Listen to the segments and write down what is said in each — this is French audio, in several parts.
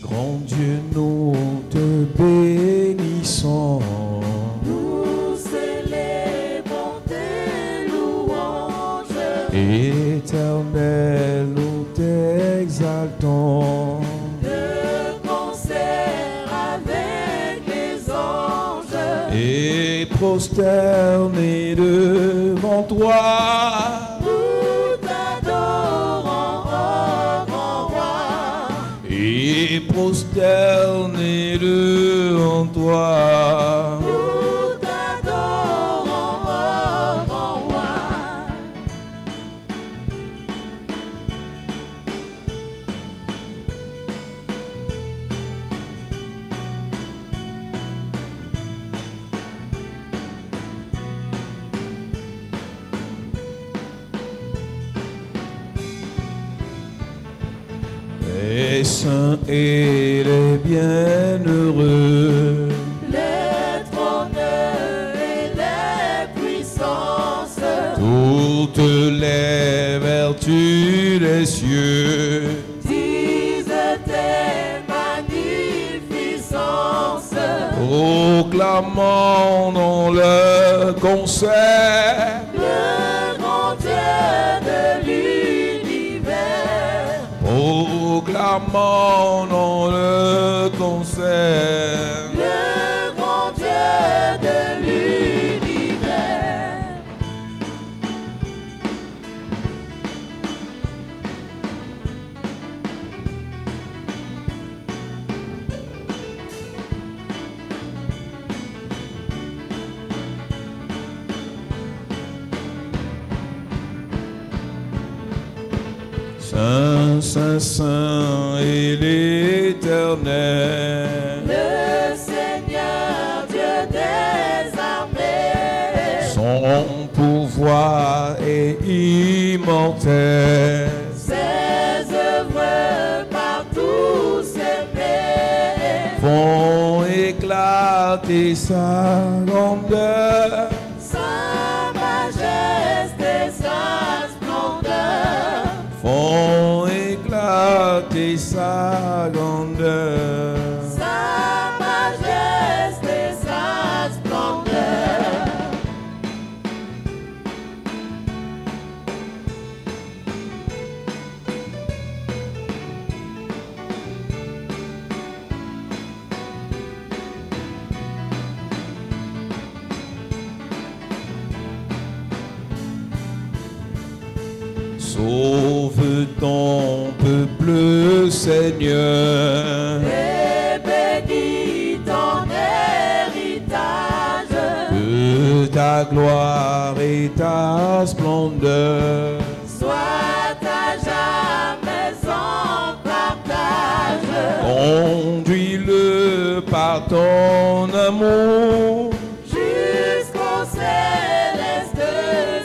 Grand Dieu, nous te bénissons. Nous célébrons tes louanges. Éternel, nous t'exaltons. De concert avec les anges. Et prosternés devant toi. Nous t'adorons, oh grand roi. Et prosternés devant toi. Nous t'adorons, oh grand roi. Les saints et les bienheureux, Les trônes et les puissances, toutes les vertus des cieux, disent tes magnificences. proclamant dans le concert, Le grand Dieu de l'univers, proclamant dans le concert. le grand Dieu de l'univers. Saint, Saint, Saint et l'Éternel, Le Seigneur Dieu des armées, son pouvoir est immortel. ses œuvres par tous aimées, Font éclater sa grandeur, sa majesté, sa splendeur, font éclater sa grandeur. sa majesté, sa splendeur. Sauve ton peuple, Seigneur, Et bénis ton héritage, que ta gloire et ta splendeur soit à jamais en partage. conduis-le par ton amour. Jusqu'au céleste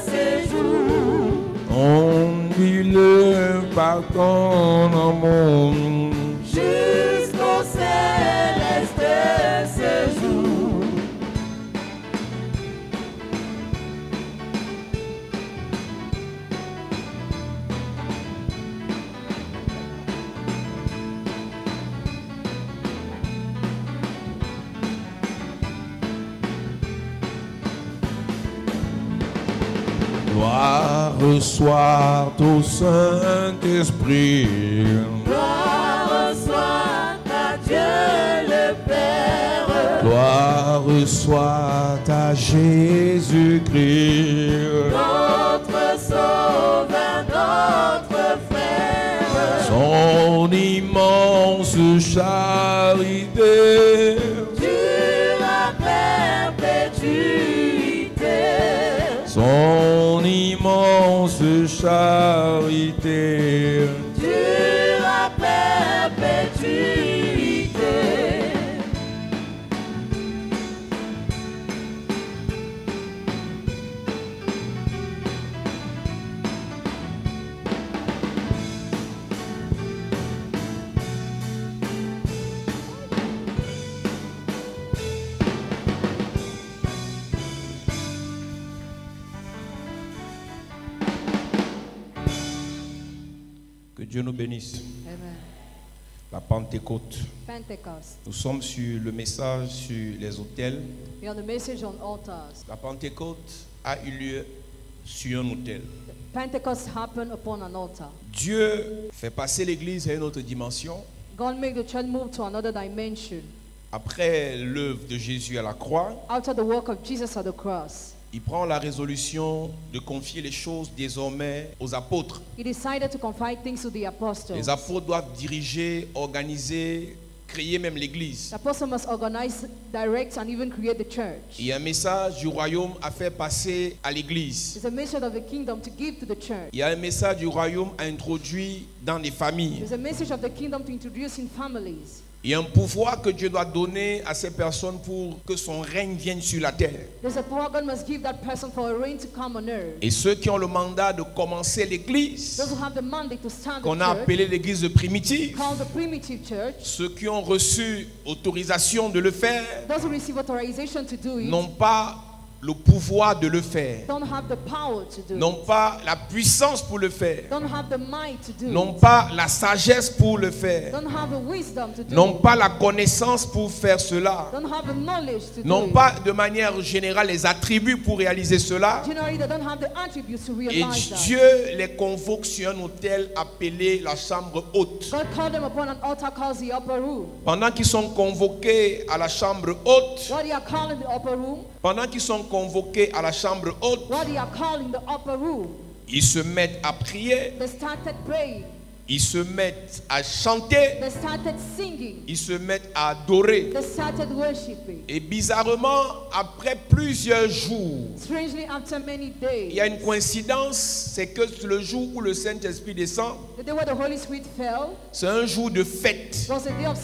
séjour, Conduis-le par ton amour. jusqu'au céleste séjour. Gloire soit au Saint-Esprit, Gloire soit à Dieu le Père, gloire soit à Jésus-Christ, notre Sauveur, notre frère. son immense charité, Dure à perpétuité, son immense charité. dure à perpétuité. Que Dieu nous bénisse. Amen. La Pentecôte. Pentecost. Nous sommes sur le message sur les autels. We're on the message on altars. La Pentecôte a eu lieu sur un autel. Pentecost happened upon an altar. Dieu fait passer l'Église à une autre dimension. God made the church move to another dimension. Après l'œuvre de Jésus à la croix, After the work of Jesus at the cross, il prend la résolution de confier les choses désormais aux apôtres. he decided to confide things to the apostles. Les apôtres doivent diriger, organiser, créer même l'Église. The apostle must organize, direct, and even create the church. Il y a un message du royaume à faire passer à l'Église. There's a mission of the kingdom to give to the church. Il y a un message du royaume à introduire dans les familles. There's a message of the kingdom to introduce in families. Il y a un pouvoir que Dieu doit donner à ces personnes pour que son règne vienne sur la terre. There's a power God must give that person for a reign to come on earth. Et ceux qui ont le mandat de commencer l'Église, Those who have the mandate to stand the qu'on a church, appelé l'Église primitive, called the primitive church, ceux qui ont reçu autorisation de le faire, those who receive authorization to do it, n'ont pas le pouvoir de le faire, don't have the power to do n'ont it, pas la puissance pour le faire, don't have the might to do n'ont it, pas la sagesse pour le faire, don't have the wisdom to do n'ont it, pas la connaissance pour faire cela, don't have the knowledge to do n'ont it. pas de manière générale les attributs pour réaliser cela. Generally, they don't have the attributes to Et realize that. Dieu les convoque sur un autel appelé la chambre haute. God called them upon an altar called the upper room. Pendant qu'ils sont convoqués à la chambre haute, What they are calling the upper room, pendant qu'ils sont convoqués à la chambre haute, what they are calling the upper room, ils se mettent à prier, they started praying, ils se mettent à chanter, they started singing, ils se mettent à adorer. they started worshiping. Et bizarrement, après plusieurs jours, Strangely, after many il y a days, une coïncidence, c'est que le jour où le Saint-Esprit descend, the day where the Holy Spirit fell c'est un jour de fête. was a day of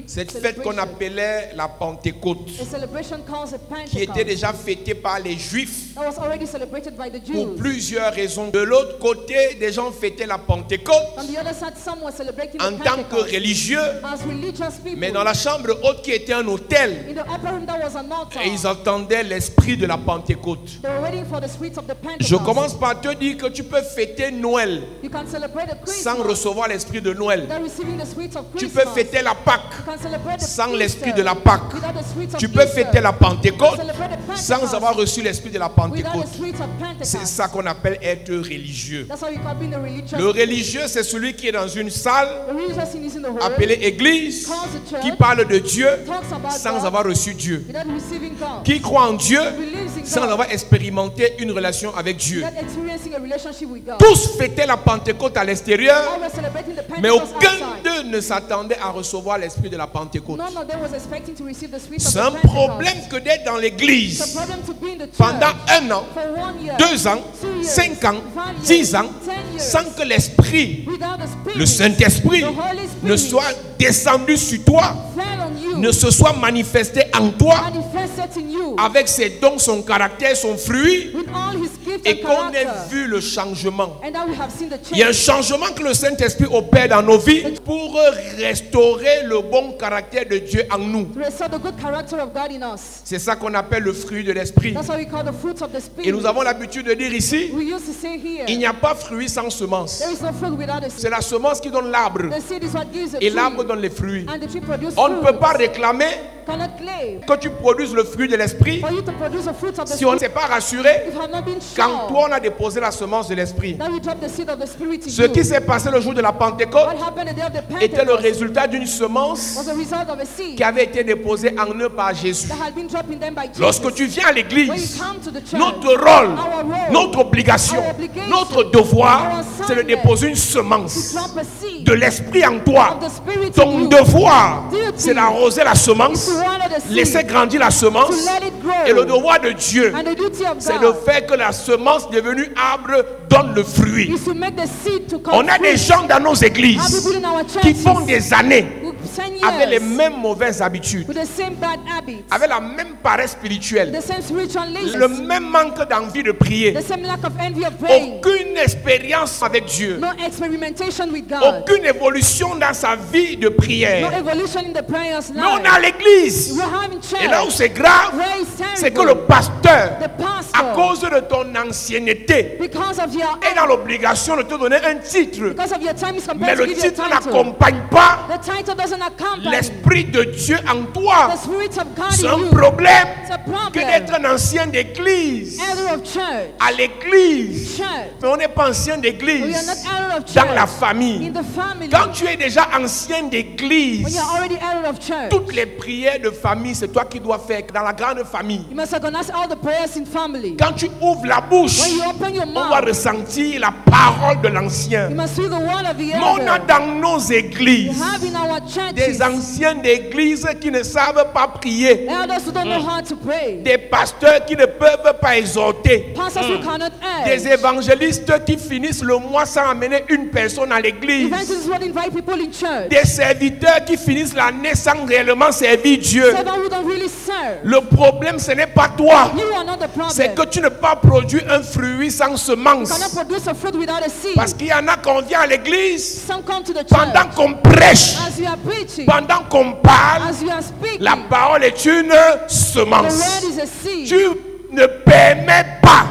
Cette fête qu'on appelait la Pentecôte, a celebration called the qui était Pentecost, déjà fêtée par les Juifs that was already celebrated by the pour Jews. plusieurs raisons. De l'autre côté, des gens fêtaient la Pentecôte On the other side, some were celebrating en the tant que Pentecost religieux, as religious people. mais dans la chambre haute qui était un hôtel, In the upper room, that was an altar. et ils entendaient l'esprit de la Pentecôte. They were waiting for the spirit of the Pentecost. Je commence par te dire que tu peux fêter Noël You can celebrate the sans Christmas recevoir l'esprit de Noël. without receiving the spirit of Tu Christmas. peux fêter la Pâque You can celebrate the sans l'esprit Easter de la Pâque. without the spirit of Tu peux Easter. fêter la Pentecôte Celebrate the Pentecost sans avoir reçu l'esprit de la without Pentecôte. the spirit of Pentecost. C'est ça qu'on appelle être religieux. That's how you call being a religious. Le religieux, c'est celui qui est dans une salle The religious is in the hall, appelée Église, calls the church, qui parle de Dieu talks about sans God avoir reçu Dieu, without receiving God, qui croit en Dieu believes in sans God avoir expérimenté une relation avec Dieu. without experiencing a relationship with God. Tous fêtaient la Pentecôte à l'extérieur, All were celebrating the mais Pentecost aucun outside. d'eux ne s'attendait à recevoir l'esprit de la Pentecôte. None of them was expecting to receive the spirit of C'est the un Pentecost. problème que d'être dans It's a l'église problem to be in the church pendant 1 an, for 1 year, 2 ans, 2 years, 5 ans, 5 years, 10 ans, 10 years, sans que l'esprit, without the spirit, le Saint-Esprit, the Holy Spirit ne soit descendu sur toi, fell on you, ne se soit manifesté en toi manifested in you, avec ses dons, son caractère, son fruit, with all his gifts et and qu'on ait character. vu le changement. And now we have seen the Il y a un change. changement que le Saint-Esprit opère dans nos vies pour restaurer le bon caractère de Dieu en nous. To restore the good character of God in us. C'est ça qu'on appelle le fruit de l'Esprit. That's what we call the fruits of the Et Spirit. nous avons l'habitude de dire ici, We used to say here, il n'y a pas fruit sans semence. there is no fruit without a C'est seed. la semence qui donne l'arbre The seed is what gives a et tree, l'arbre donne les fruits. and the tree produces On ne fruit. peut pas réclamer Cannot claim que tu produises le fruit de l'Esprit for you to produce the fruits of the si on ne Spirit s'est pas rassuré if you have not been quand sure toi on a déposé la semence de l'Esprit. that we drop the seed of the Spirit in Ce you. qui s'est passé le jour de la Pentecôte What happened the day of the était le Pentecost résultat d'une semence was a result of a seed qui avait été déposée en eux par Jésus. that had been dropped in them by Jesus. Lorsque tu viens à When you l'église, come to the church, notre rôle, our role, notre obligation, our obligation, notre devoir, our c'est de assignment, déposer une to semence drop a seed de l'Esprit en toi. of the Spirit in Ton you. devoir, Duty c'est d'arroser la is semence, to water the seed, laisser grandir la to semence, let it grow. et le devoir de Dieu, And the duty of c'est de God faire que la semence devenue arbre donne le fruit. is to make the seed to come On a des fruit. gens dans nos Our églises people in our qui churches font des années, 10 avaient les years mêmes mauvaises habitudes, with the same bad habits, avaient la même paresse spirituelle, the same spiritual le laziness, même manque d'envie de prier, the same lack of envy of praying, aucune expérience avec Dieu, no experimentation with God, aucune évolution dans sa vie de no prière. evolution in the prayers Mais on est life. à l'église. We're having Et là où church. c'est grave, Where it's c'est que terrible. le pasteur, The à pastor, cause de ton ancienneté, because of your est dans l'obligation de te donner un titre. because of your time is Mais compared to le give you a titre title. n'accompagne pas The title doesn't accompany l'Esprit de Dieu en toi. the Spirit of God C'est in un you. problème It's a que problem. d'être un ancien d'église. Elder of church. À l'église. Church. Mais on n'est pas ancien We are d'église. not elder of Dans la church. famille. In the family. Quand tu es déjà ancien When d'église, you're already elder of church. toutes les prières de famille, c'est toi qui dois faire. Dans la grande famille. You must organize all the prayers in family. Quand tu ouvres la bouche, When you open your on doit mouth, ressentir la parole de l'ancien. you must feel the word of the Mais on a elder. dans nos We églises have in our des churches anciens d'église qui ne savent pas prier. elders who don't know how to pray. Des pasteurs qui ne peuvent pas exhorter. Pastors who cannot Des urge. évangélistes qui finissent le mois sans amener une personne à l'église. Evangelists who invite people in church. Des serviteurs qui finissent l'année sans réellement servir Dieu. Servants who don't really serve. Le problème, ce n'est pas toi. You are not the problem. C'est que tu ne peux pas produire un fruit sans You semence. cannot produce a fruit without a seed. Parce qu'il y en a qu'on vient à l'église, Some come to the pendant church qu'on prêche, as you are preaching, pendant qu'on parle, as you are speaking. la parole est une The semence. word is a seed. Tu ne permets pas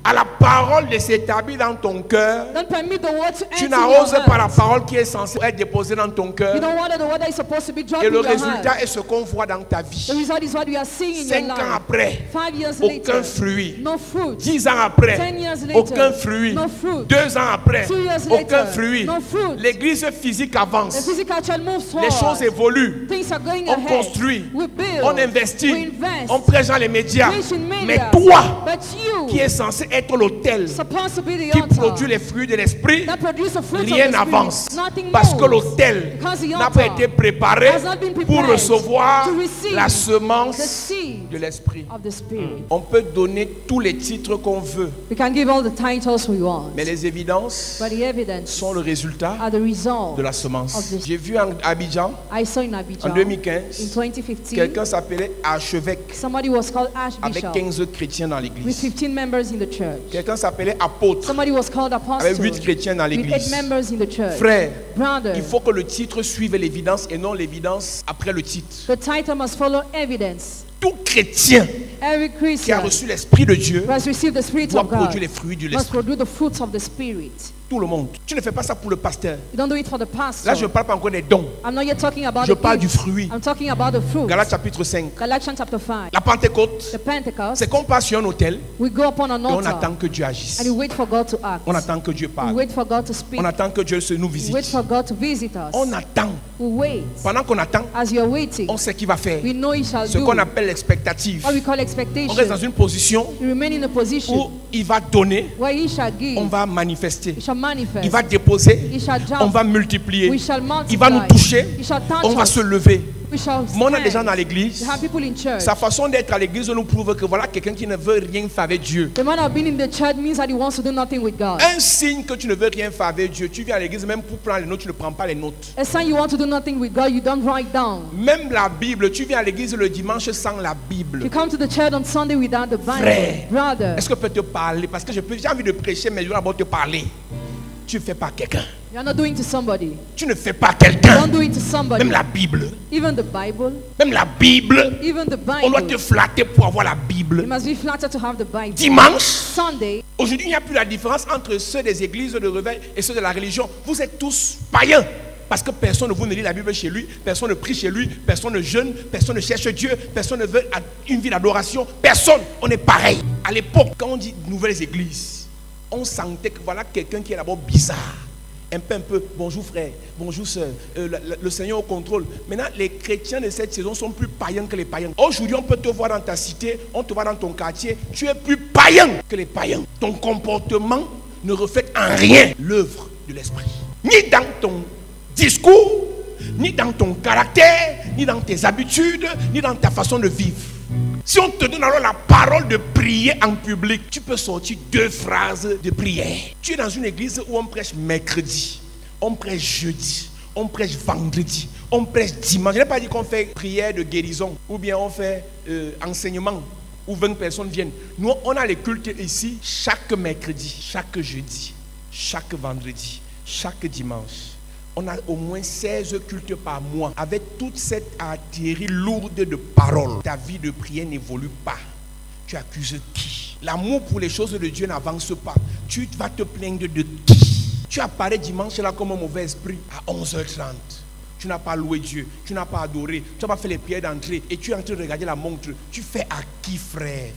à la parole de s'établir dans ton cœur. Don't permit the word to Tu enter your n'arroses pas la heart. parole qui est censée être déposée dans ton cœur. You don't water the word that is supposed to be dropped Et in le your heart. résultat est ce qu'on voit dans ta vie. The result is what we are seeing in 5 your ans life. après, 5 years aucun later, fruit. no fruit. 10 ans après, 10 years later, aucun fruit. no fruit. 2 ans après, 2 years aucun later, fruit. no fruit. L'église physique The avance. physical child moves Les choses forward. évoluent. Things are going On ahead. construit. We build. On investit. We invest. On prêche dans les médias. Preach in media. Mais toi, But you, qui es censé être l'autel, supposed to be the qui altar produit les fruits de l'esprit, that produce the fruit rien of the n'avance. Spirit. Nothing Parce que moves. l'autel Because the n'a pas altar été préparé has not been pour prepared recevoir to receive la the semence seed de l'esprit. of the Spirit. On peut donner tous les titres qu'on veut, We can give all the titles we want, mais les évidences but the evidence sont le résultat are the result de la of semence. this. J'ai vu en Abidjan, I saw in en Abidjan in 2015, 2015, quelqu'un s'appelait archevêque somebody was called avec Archbishop 15 chrétiens dans with l'église. 15 members in the church. Quelqu'un s'appelait apôtre Somebody was called avec Apostle 8 chrétiens dans with 8 l'église. members in the church. Frère, Brother, il faut que le titre suive l'évidence et non l'évidence après le titre. the title must follow evidence. Tout chrétien Every qui a Christian reçu l'Esprit de Dieu who has received the Spirit doit of God produire les fruits de must l'Esprit. produce the fruits of the Spirit. Tout le monde. Tu ne fais pas ça pour le pasteur. You don't do it for the pastor. Là, je ne parle pas encore des dons. I'm not yet talking about Je the parle du gifts. fruit. I'm talking about the fruit. Galates chapitre 5. Galatians chapter 5. La Pentecôte, The Pentecost, c'est qu'on passe sur un autel we go upon an et on altar attend que Dieu agisse. and we wait for God to act. On attend que Dieu We parle. wait for God to speak. On attend que Dieu nous We visite. wait for God to visit us. On attend. We wait. Pendant qu'on attend, As you're waiting, on sait qu'il va faire. we know He shall Ce do qu'on appelle l'expectative. what we call On reste dans expectation. une position We remain in a où position il va donner, where He shall give, on va manifester. He shall manifest, Il va déposer, He shall on jump, va multiplier. we shall Il va nous multiply, toucher, He shall touch on va us, se lever. we shall Moi, on a des gens stand. dans l'église. We have people in church. Sa façon d'être à l'église nous prouve que voilà quelqu'un qui ne veut rien faire avec Dieu. The man of being in the church means that he wants to do nothing with God. Un signe que tu ne veux rien faire avec Dieu. Tu viens à l'église même pour prendre les notes, tu ne prends pas les notes. A sign you want to do nothing with God, you don't write down. Même la Bible, tu viens à l'église le dimanche sans la Bible. You come to the church on Sunday without the Bible. Frère, Brother, est-ce que je peux te parler? Parce que j'ai envie de prêcher, mais je dois d'abord te parler. Tu ne fais pas quelqu'un. you're not doing to somebody. Tu ne fais pas quelqu'un. Don't do it to somebody. Même la Bible. Even the Bible. Même la Bible. Even the On doit te Bible. flatter pour avoir la You Bible. must be flattered to have the Bible. Dimanche, Sunday, aujourd'hui, il n'y a plus la différence entre ceux des églises de réveil et ceux de la religion. Vous êtes tous païens. Parce que personne ne vous ne lit la Bible chez lui, personne ne prie chez lui, personne ne jeûne, personne ne cherche Dieu, personne ne veut une vie d'adoration. Personne, on est pareil. À l'époque, quand on dit nouvelles églises, on sentait que voilà quelqu'un qui est d'abord bizarre. Un peu, bonjour frère, bonjour soeur, le Seigneur au contrôle. Maintenant, les chrétiens de cette saison sont plus païens que les païens. Aujourd'hui, on peut te voir dans ta cité, on te voit dans ton quartier, tu es plus païen que les païens. Ton comportement ne reflète en rien l'œuvre de l'esprit. Ni dans ton discours, ni dans ton caractère, ni dans tes habitudes, ni dans ta façon de vivre. Si on te donne alors la parole de prier en public, tu peux sortir 2 phrases de prière. Tu es dans une église où on prêche mercredi, on prêche jeudi, on prêche vendredi, on prêche dimanche. Je n'ai pas dit qu'on fait prière de guérison ou bien on fait enseignement où 20 personnes viennent. Nous, on a les cultes ici chaque mercredi, chaque jeudi, chaque vendredi, chaque dimanche. On a au moins 16 cultes par mois. Avec toute cette artillerie lourde de paroles, ta vie de prière n'évolue pas. Tu accuses qui? L'amour pour les choses de Dieu n'avance pas. Tu vas te plaindre de qui? Tu apparais dimanche là comme un mauvais esprit à 11h30. Tu n'as pas loué Dieu, tu n'as pas adoré, tu n'as pas fait les prières d'entrée et tu es en train de regarder la montre. Tu fais à qui, frère,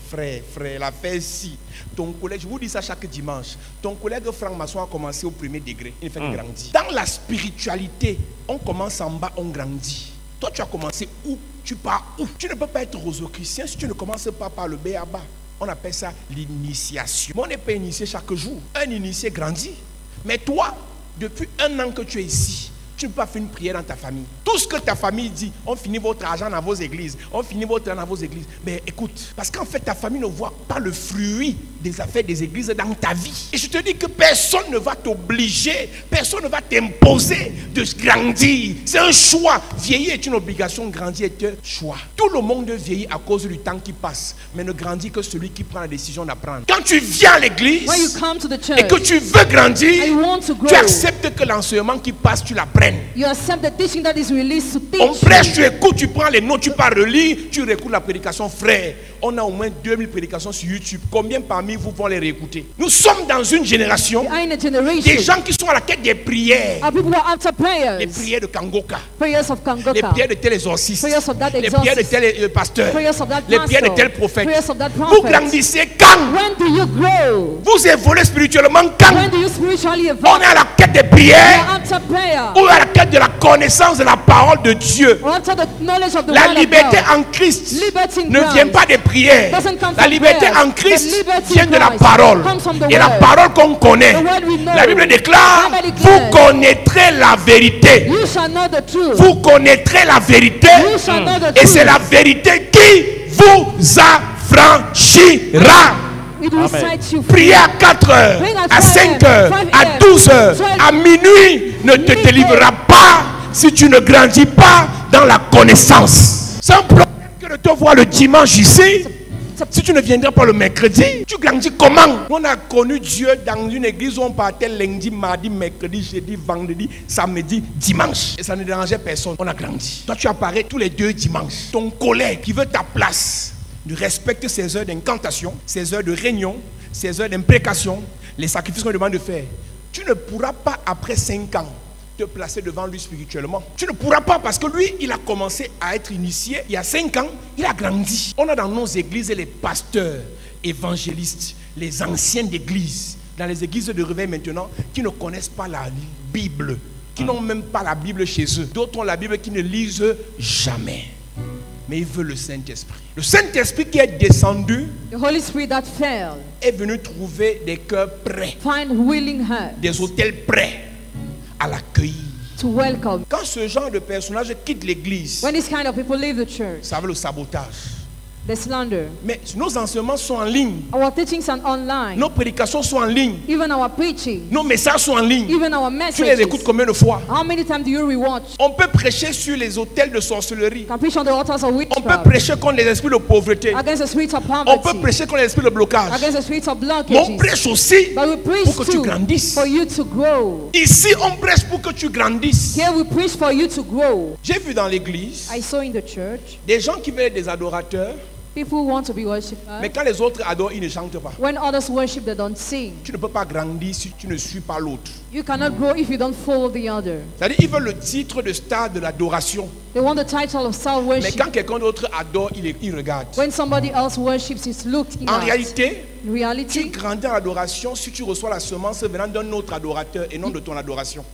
l'affaire si. Ton collègue, je vous dis ça chaque dimanche, ton collègue franc-maçon a commencé au premier degré, il fait grandir. Dans la spiritualité, on commence en bas, on grandit. Toi, tu as commencé où? Tu pars où? Tu ne peux pas être roso-chrétien si tu ne commences pas par le B.A.B.A. On appelle ça l'initiation. Mais on n'est pas initié chaque jour. Un initié grandit. Mais toi, depuis 1 an que tu es ici, tu ne peux pas faire une prière dans ta famille. Tout ce que ta famille dit, on finit votre argent dans vos églises, on finit votre argent dans vos églises. Mais écoute, parce qu'en fait, ta famille ne voit pas le fruit des affaires des églises dans ta vie. Et je te dis que personne ne va t'obliger, personne ne va t'imposer de grandir. C'est un choix. Vieillir est une obligation, grandir est un choix. Tout le monde vieillit à cause du temps qui passe, mais ne grandit que celui qui prend la décision d'apprendre. Quand tu viens à l'église et que tu veux grandir, tu acceptes que l'enseignement qui passe, tu l'apprennes. You accept the teaching that is released to teach. On prêche, tu écoutes, tu prends les notes, tu pars relire, tu réécoutes la prédication, frère. On a au moins 2000 prédications sur YouTube. Combien parmi vous vont les réécouter? Nous sommes dans une génération, des gens qui sont à la quête des prières. Les prières de Kangoka, les prières de tel exorciste, les prières de tel pasteur, les prières de tel prophète. Vous grandissez quand? Vous évoluez spirituellement quand? On est à la quête des prières ou à la quête de la connaissance de la parole de Dieu. La liberté en Christ ne vient pas des prières. La liberté en Christ vient de la parole. Et la parole qu'on connaît, la Bible déclare, vous connaîtrez la vérité. Vous connaîtrez la vérité. Et c'est la vérité qui vous affranchira. Prier à 4 heures, à 5 heures, à 12 heures, à minuit ne te délivrera pas si tu ne grandis pas dans la connaissance. C'est un problème que de te voir le dimanche ici. Si tu ne viendras pas le mercredi, tu grandis comment? On a connu Dieu dans une église où on partait lundi, mardi, mercredi, jeudi, vendredi, samedi, dimanche. Et ça ne dérangeait personne. On a grandi. Toi, tu apparais tous les 2 dimanches. Ton collègue qui veut ta place, de respecter ses heures d'incantation, ses heures de réunion, ses heures d'imprécation, les sacrifices qu'on demande de faire. Tu ne pourras pas, après 5 ans, te placer devant lui spirituellement. Tu ne pourras pas parce que lui, il a commencé à être initié il y a 5 ans, il a grandi. On a dans nos églises les pasteurs, évangélistes, les anciens d'église, dans les églises de réveil maintenant, qui ne connaissent pas la Bible, qui n'ont même pas la Bible chez eux. D'autres ont la Bible qui ne lisent jamais. Mais il veut le Saint-Esprit. Le Saint-Esprit qui est descendu, the Holy Spirit that fell, est venu trouver des cœurs prêts, find willing hearts, des hôtels prêts à l'accueillir. to welcome. Quand ce genre de personnage quitte l'église, When this kind of people leave the church, ça veut le sabotage. the slander. Mais nos enseignements sont en ligne, Our teachings are online. nos prédications sont en ligne, Even our preaching, nos messages sont en ligne. even our Tu les écoutes messages. combien de fois? How many times do you rewatch? On peut prêcher sur les hôtels de sorcellerie. Can preach on the altars of On peut witchcraft, prêcher contre les esprits de pauvreté. against the spirits of On peut poverty, prêcher contre les esprits de blocage. against the spirits of Mais on blockages. prêche aussi But we pour preach que tu too grandisses. for you to grow. Ici, on prêche pour que tu grandisses. Here we preach for you to grow. J'ai vu dans l'église I saw in the church des gens qui veulent être des adorateurs, people who want to be worshippers. mais quand les autres adorent, ils ne chantent pas. When others worship, they don't sing. Tu ne peux pas grandir si tu ne suis pas l'autre. You cannot grow if you don't follow the other. C'est-à-dire, ils veulent le titre de star de l'adoration. They want the title of star Mais worship. quand quelqu'un d'autre adore, il regarde. When somebody else worships, it's looking En at. réalité, In tu reality, grandis en adoration si tu reçois la semence venant d'un autre adorateur et non de ton adoration.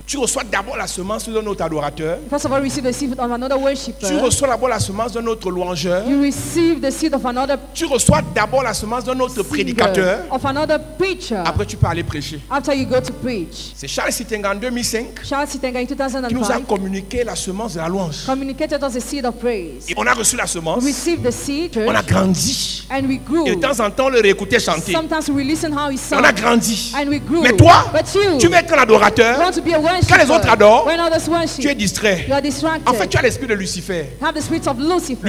Tu reçois d'abord la semence d'un autre adorateur. first of all, receive the seed of another worshipper. Tu reçois d'abord la semence d'un autre louangeur. You receive the seed of another Tu reçois d'abord la semence d'un autre prédicateur. singer, of another preacher. Après, tu peux aller prêcher. After you go to preach. C'est Charles Sittenga en 2005 Charles Sittenga in qui nous a 2005 communiqué la semence de la louange. communicated us a seed of praise. Et on a reçu la We semence, received the seed, on a church, grandi. and we grew. Et de temps en temps, on le réécoutait chanter. Sometimes we listen how he On a sang, grandi. and we grew. Mais toi, But you, tu veux être un you adorateur, want to be a Quand les autres adorent, worshiper. When others tu es worship, distrait. you are distracted. En fait, tu as l'esprit de Lucifer. Have the spirit of Lucifer.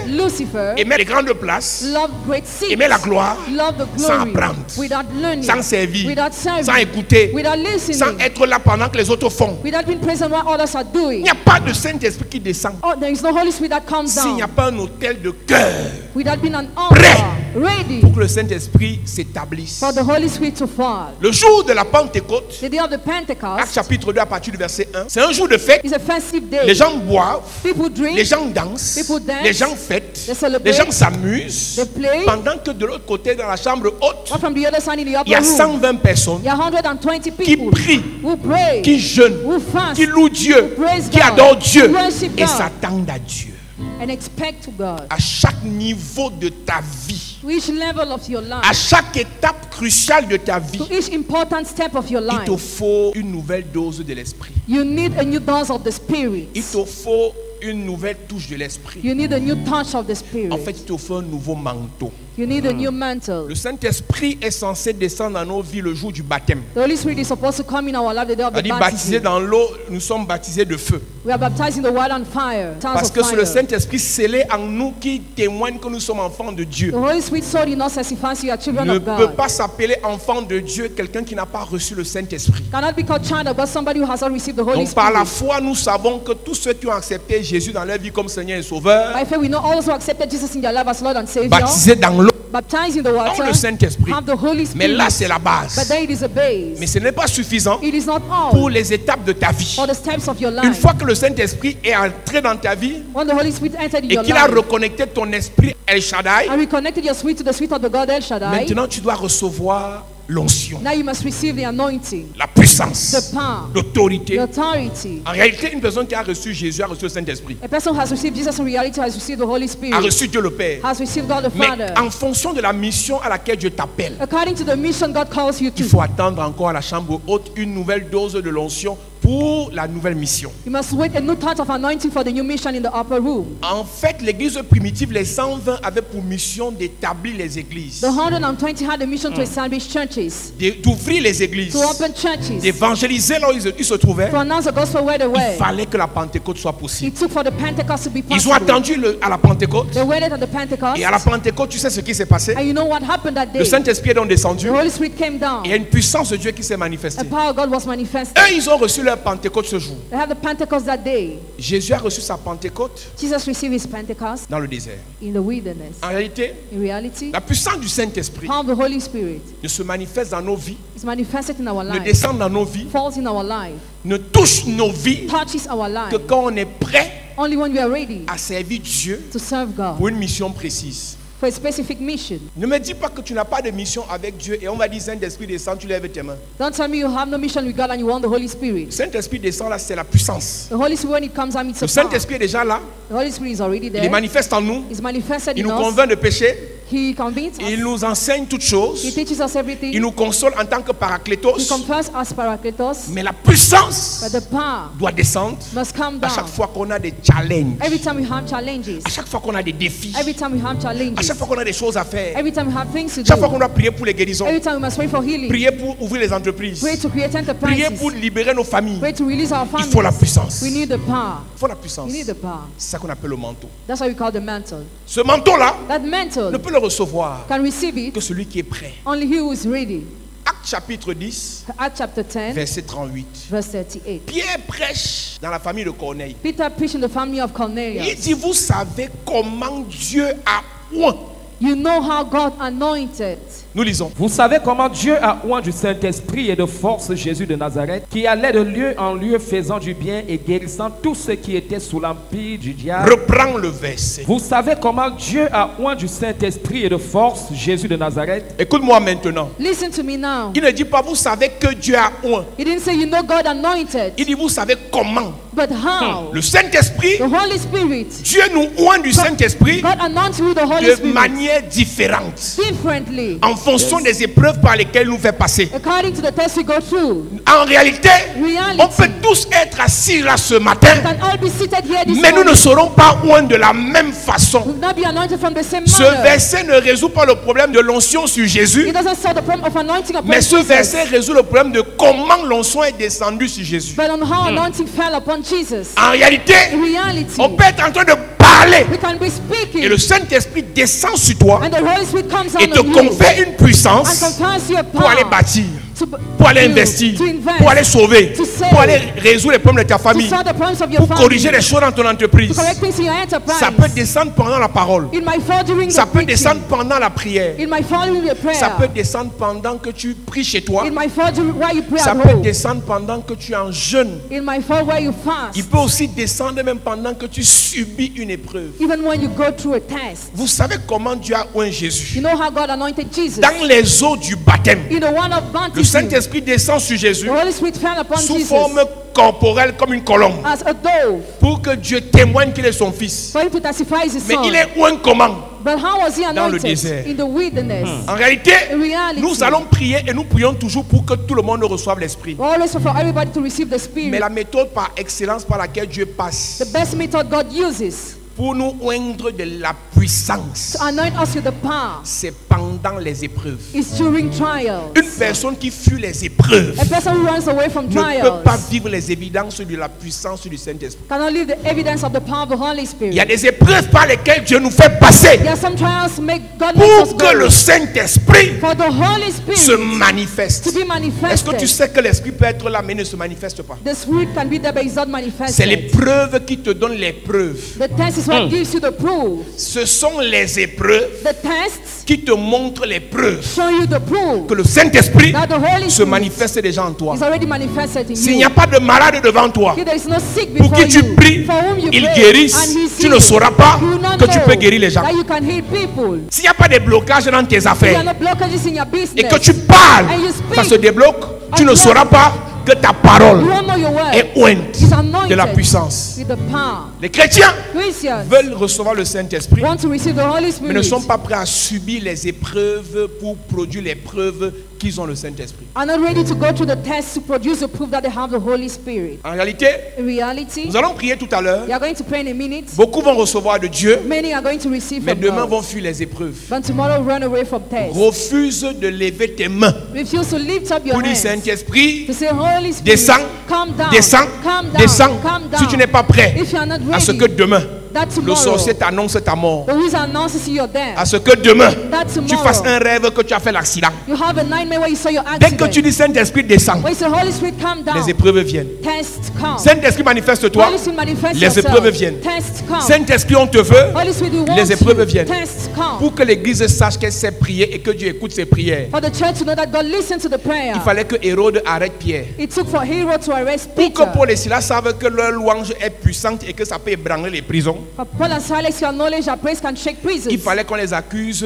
Lucifer aimait les grandes places, Love great seats. aimait la gloire, Love the sans glory. apprendre, Without learning. sans servir, Without serving. sans écouter, Without listening. sans être là pendant que les autres font. Without being present what others are Il doing. n'y a pas de Saint-Esprit qui descend. Oh, there is no Holy Spirit that comes S'il n'y a down. pas un hôtel de cœur Without being an Prêt. altar. Ready pour que le Saint-Esprit s'établisse. for the Holy Spirit to fall. Le jour de la Pentecôte, The day of the Actes Pentecost chapitre 2 à partir du verset 1, c'est un jour de fête. is a festive day. Les gens boivent, People drink. les gens dansent, People dance, les gens fêtent, they celebrate, les gens s'amusent. they play. Pendant que de l'autre côté, dans la chambre haute, But from the other side in the il y a upper room, 120 personnes there are 120 qui people prient, who pray, qui jeûnent, who fast, qui louent Dieu, praise qui God, adorent Dieu worship et God. s'attendent à Dieu. and expect to God. À chaque niveau de ta vie, To each level of your à life, chaque étape cruciale de ta vie, to each important step of your il life, te faut une nouvelle dose de l'esprit. you need a new dose of the Spirit. Il te faut une nouvelle touche de l'esprit. You need a new touch of the En fait, Spirit. il te faut un nouveau manteau. You need a new mantle. Le Saint-Esprit est censé descendre dans nos vies le jour du baptême. The Holy Spirit is supposed to come in our life the day of the C'est-à-dire baptisé baptism. dans l'eau, nous sommes baptisés de feu. We are baptized in the water and fire. Tongues Parce of que c'est le fire. Saint-Esprit scellé en nous qui témoigne que nous sommes enfants de Dieu. The Holy Spirit sold in us testifies you are children Ne of peut God. pas s'appeler enfant de Dieu quelqu'un qui n'a pas reçu le Saint-Esprit. Cannot be called child of God somebody who has not received the Holy Donc par la Spirit. foi, nous savons que tous ceux qui ont accepté Jésus dans leur vie comme Seigneur et Sauveur, By faith, we know all those who accepted Jesus in their life as Lord and Savior, baptisés dans l'eau, baptized in the ont water, le Saint-Esprit. have the Holy Mais Spirit. là, c'est la But base. then it is a base. Mais ce n'est pas suffisant It is not pour all les étapes de ta vie. for the steps of your Une life. fois que le Saint-Esprit est entré dans ta vie When the Holy Spirit entered in et your qu'il a life reconnecté ton esprit El Shaddai, and reconnected your spirit to the spirit of the God El Shaddai, maintenant tu dois recevoir l'onction, now you must receive the anointing, la puissance, the power, l'autorité. the authority. En réalité, une personne qui a reçu Jésus a reçu le Saint-Esprit, A person who has received Jesus in reality has received the Holy a Spirit, reçu Dieu le Père. has received God the Mais Father. en fonction de la mission à laquelle Dieu t'appelle, According to the mission God calls you il to, faut attendre encore à la chambre haute une nouvelle dose de l'onction pour la nouvelle mission. you must wait a new touch of anointing for the new mission in the upper room. En fait, l'église primitive, les 120 avaient pour mission d'établir les églises, The 120 had a mission to establish churches, d'ouvrir les églises, to open churches, d'évangéliser là où ils se trouvaient. to announce the gospel where they Il were. fallait que la Pentecôte soit possible. It took for the Pentecost to be Ils ont possible. attendu à la Pentecôte. They waited at the Pentecost, Et à la Pentecôte, tu sais ce qui s'est passé? and you know what happened that Le day? Saint-Esprit est donc descendu. The Holy Spirit came down. Et il y a une puissance de Dieu qui s'est The manifestée. power of God was manifested. Eux, ils ont reçu leur Pentecôte ce jour. They had the Pentecost that day. Jésus a reçu sa Pentecôte Jesus received his Pentecost dans le désert. in the wilderness. En réalité, In reality, la puissance du Saint-Esprit power of the Holy Spirit ne se manifeste dans nos vies, is manifested in our ne life, descend dans nos vies, falls in our life, ne touche nos vies touches our que life quand on est prêt only when we are ready à servir Dieu to serve God pour une mission précise. for a specific mission. Ne me dis pas que tu n'as pas de mission avec Dieu et on va dire Saint-Esprit descend, tu lèves tes mains. Don't tell me you have no mission with God and you want the Holy Spirit. Saint-Esprit descend là, c'est la puissance. The Holy Spirit, when it comes, it's Le a power. Saint-Esprit est déjà là, The Holy Spirit is already il est there. manifeste en nous, He's manifested il in nous us. convainc de péché, He convinces il us. nous enseigne toutes He choses, teaches us il everything. nous console en tant que He paraclétos, confers us Paracletos. mais la puissance But the power doit descendre must come à down. chaque fois qu'on a des challenges, Every time we have challenges. à chaque fois qu'on a des défis, Every time we have à challenges. chaque fois qu'on a des choses à faire, Every time we have things to chaque fois qu'on do. doit prier pour les guérisons, Every time we must pray for healing. prier pour ouvrir les entreprises, Pray to create prier enterprises. pour libérer nos familles. Pray to release our Il faut la families. puissance. We need the power. Il faut la puissance. We need the power. C'est ça qu'on appelle le manteau. That's what we call the mantle. Ce manteau-là That ne mantle peut le recevoir can receive que it celui qui est prêt. only he who is ready. Acte chapitre 10, Acts chapter 10, verset 38. verse 38. Pierre prêche dans la famille de Corneille. Peter preached in the family of Il Cornelius. dit, vous savez comment Dieu a oint. You know how God anointed. Nous lisons. Vous savez comment Dieu a oint du Saint-Esprit et de force Jésus de Nazareth, qui allait de lieu en lieu faisant du bien et guérissant tous ceux qui étaient sous l'empire du diable. Reprends le verset. Vous savez comment Dieu a oint du Saint-Esprit et de force Jésus de Nazareth. Écoute-moi maintenant. Listen to me now. Il ne dit pas, vous savez que Dieu a oint. He didn't say you know God anointed. Il dit, vous savez comment. But how? Le Saint-Esprit, The Holy Spirit. Dieu nous oint du Saint-Esprit God anoints you with the Holy de Spirit manière différente, differently en fonction des épreuves par lesquelles nous fait passer. according to the test we go through. En réalité, Reality. on peut tous être assis là ce matin, We can all be seated here this mais nous ne morning. serons pas oints de la même façon. We will not be anointed from the same Ce manner. verset ne résout pas le problème de l'onction sur Jésus, It doesn't solve the problem of anointing upon mais ce Jesus, verset résout le problème de comment l'onction est descendue sur Jésus. but on how anointing fell upon Jesus. En réalité, In reality, on peut être en train de parler we can be speaking, et le Saint-Esprit descend sur toi and the Holy Spirit comes et on te you confère une and puissance confers you a pour aller power bâtir, to, pour aller to- investir, to invest, pour aller sauver, to save, pour aller résoudre les problèmes de ta to famille, solve the problems of your pour family, corriger les choses dans ton to entreprise. correct things in your enterprise. Ça peut descendre pendant la parole. It might fall during Ça the peut preaching. descendre pendant la prière. It might fall during the prayer. Ça peut descendre pendant que tu pries chez toi. It might fall during while you pray Ça at peut home. descendre pendant que tu es en jeûne. It might fall while you fast. Il peut aussi descendre même pendant que tu subis une épreuve. Even when you go through a test. Vous savez comment Dieu a oint You Jésus? know how God anointed Jesus? Dans les eaux du baptême, In the one of le baptism, Saint-Esprit descend sur Jésus the Holy Spirit fell upon sous Jesus forme corporelle comme une colombe as a dove pour que Dieu témoigne qu'il est son fils. for him to testify as his Mais son. il est oint comment? But how was he Dans le anointed? désert. In the wilderness. En réalité, In reality, nous allons prier et nous prions toujours pour que tout le monde reçoive l'Esprit. we always for everybody to receive the Spirit. Mais la méthode par excellence par laquelle Dieu passe The best method God uses pour nous oindre de la puissance, to anoint us with the power c'est pendant les épreuves. is during trials. Une personne qui fuit les épreuves A person who runs away from ne peut trials pas vivre les évidences de la puissance du Saint-Esprit. cannot live the evidence of the power of the Holy Il y a Spirit. des épreuves par lesquelles Dieu nous fait passer There are some trials make God makes us pour que le go Saint-Esprit for the Holy se Spirit manifeste. to be Est-ce que tu manifested. sais que l'Esprit peut être là mais ne se manifeste pas? The Spirit can be there but it's not C'est manifested. l'épreuve qui te donne l'épreuve. The test is what gives you the proof. Ce sont les épreuves The tests qui te montrent les preuves show you the proof que le Saint-Esprit that the Holy se Spirit manifeste déjà en toi. is already manifested in S'il n'y you. a pas de malade devant toi If there is no sick pour before qui tu you, pries, for whom you il pray, guérisse, and he's tu ne healed, sauras pas you will not que tu know peux guérir les gens. that you can heal people. S'il n'y a pas de blocage dans tes If there affaires are no blockages in your business, et que tu parles, and you speak, ça se débloque, tu ne and sauras pas que ta parole you won't know your word. est ointe It's anointed de la puissance. with the power. Les chrétiens Christians veulent recevoir le Saint-Esprit, want to receive the Holy mais ne Spirit sont pas prêts à subir les épreuves pour produire les preuves qu'ils ont le Saint-Esprit. are not ready to go through the test to produce the proof that they have the Holy Spirit. En réalité, In reality, nous allons prier tout à l'heure. we are going to pray in a minute. Beaucoup vont recevoir de Dieu, Many are going to receive mais from demain God. vont fuir les épreuves. But tomorrow run away from tests. Refuse de lever tes mains Refuse to lift up your pour dire hands. Saint-Esprit, To say, Holy Spirit, descends, come down, descends, come down, descends. come down. Si tu n'es pas prêt If you are not à ce ready, que demain, that le tomorrow, sorcier t'annonce ta mort, the wizard announces your death. à ce que demain, That tu tomorrow, fasses un rêve que tu as fait l'accident. you have a nightmare where you saw your Dès que accident. tu dis Saint-Esprit, descends, When you say, Holy Spirit, come down, les épreuves viennent. tests come. Saint-Esprit, manifeste-toi. Holy Spirit, manifest Les yourself. épreuves viennent. Tests come. Saint-Esprit, on te veut Holy Spirit, we want les épreuves you. viennent. Tests come. pour que l'Église sache qu'elle sait prier et que Dieu écoute ses prières. For the church to know that God listens to the prayer. Il fallait que Hérode arrête Pierre. It took for Herod to arrest Pour Peter. que Paul et Silas savent que leur louange est puissante et que ça peut ébranler les prisons, For Paul and Silas, your knowledge and praise can shake prisons. il fallait qu'on les accuse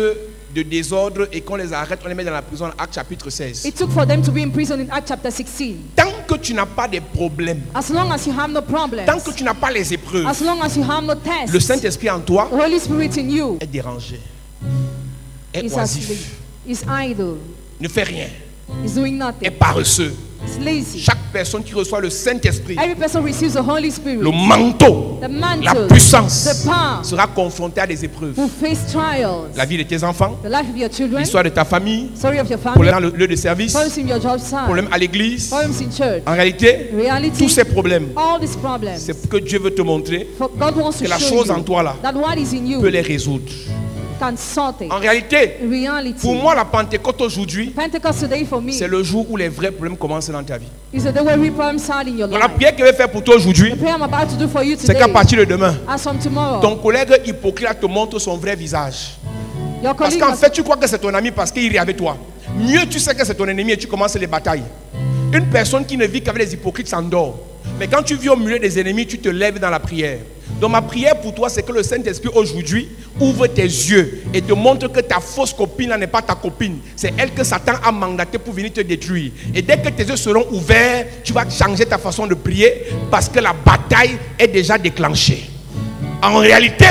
de désordre et qu'on les arrête, on les met dans la prison, Actes chapitre 16. It took for them to be in prison in Acts chapter 16. Tant que tu n'as pas de problèmes, As long as you have no problems, tant que tu n'as pas les épreuves, as long as you have no tests, le Saint-Esprit en toi the Holy Spirit in you est dérangé, est is asleep, oisif, is idle, ne fait rien, is doing est nothing, paresseux. is lazy. Chaque personne qui reçoit le Saint-Esprit, Every person receives the Holy Spirit. le manteau, The la mantle, puissance the power, sera confronté à des épreuves. will face trials. La vie de tes enfants, The life of your children, l'histoire de ta famille, story of your family, problème dans le lieu de service, problems in your job site, problème à l'église. problems in church. En réalité, Reality, tous ces problèmes, all these problems, c'est pour que Dieu veut te montrer for God wants to que la show chose you en toi là that what is in you peut les résoudre. can sort it. En réalité, In reality, pour moi, la Pentecôte aujourd'hui, Pentecost today for me c'est le jour où les vrais problèmes commencent dans ta vie. is the day where real problems start in your Donc la life. prière que je vais faire pour toi aujourd'hui, The prayer I'm about to do for you c'est qu'à today, partir de demain, as from tomorrow, ton collègue hypocrite te montre son vrai visage. your Parce colleague qu'en must- fait, tu crois que c'est ton ami parce qu'il rit avec toi. Mieux, tu sais que c'est ton ennemi et tu commences les batailles. Une personne qui ne vit qu'avec les hypocrites s'endort. Mais quand tu vis au milieu des ennemis, tu te lèves dans la prière. Donc ma prière pour toi, c'est que le Saint-Esprit aujourd'hui ouvre tes yeux et te montre que ta fausse copine là n'est pas ta copine. C'est elle que Satan a mandaté pour venir te détruire. Et dès que tes yeux seront ouverts, tu vas changer ta façon de prier parce que la bataille est déjà déclenchée. En réalité,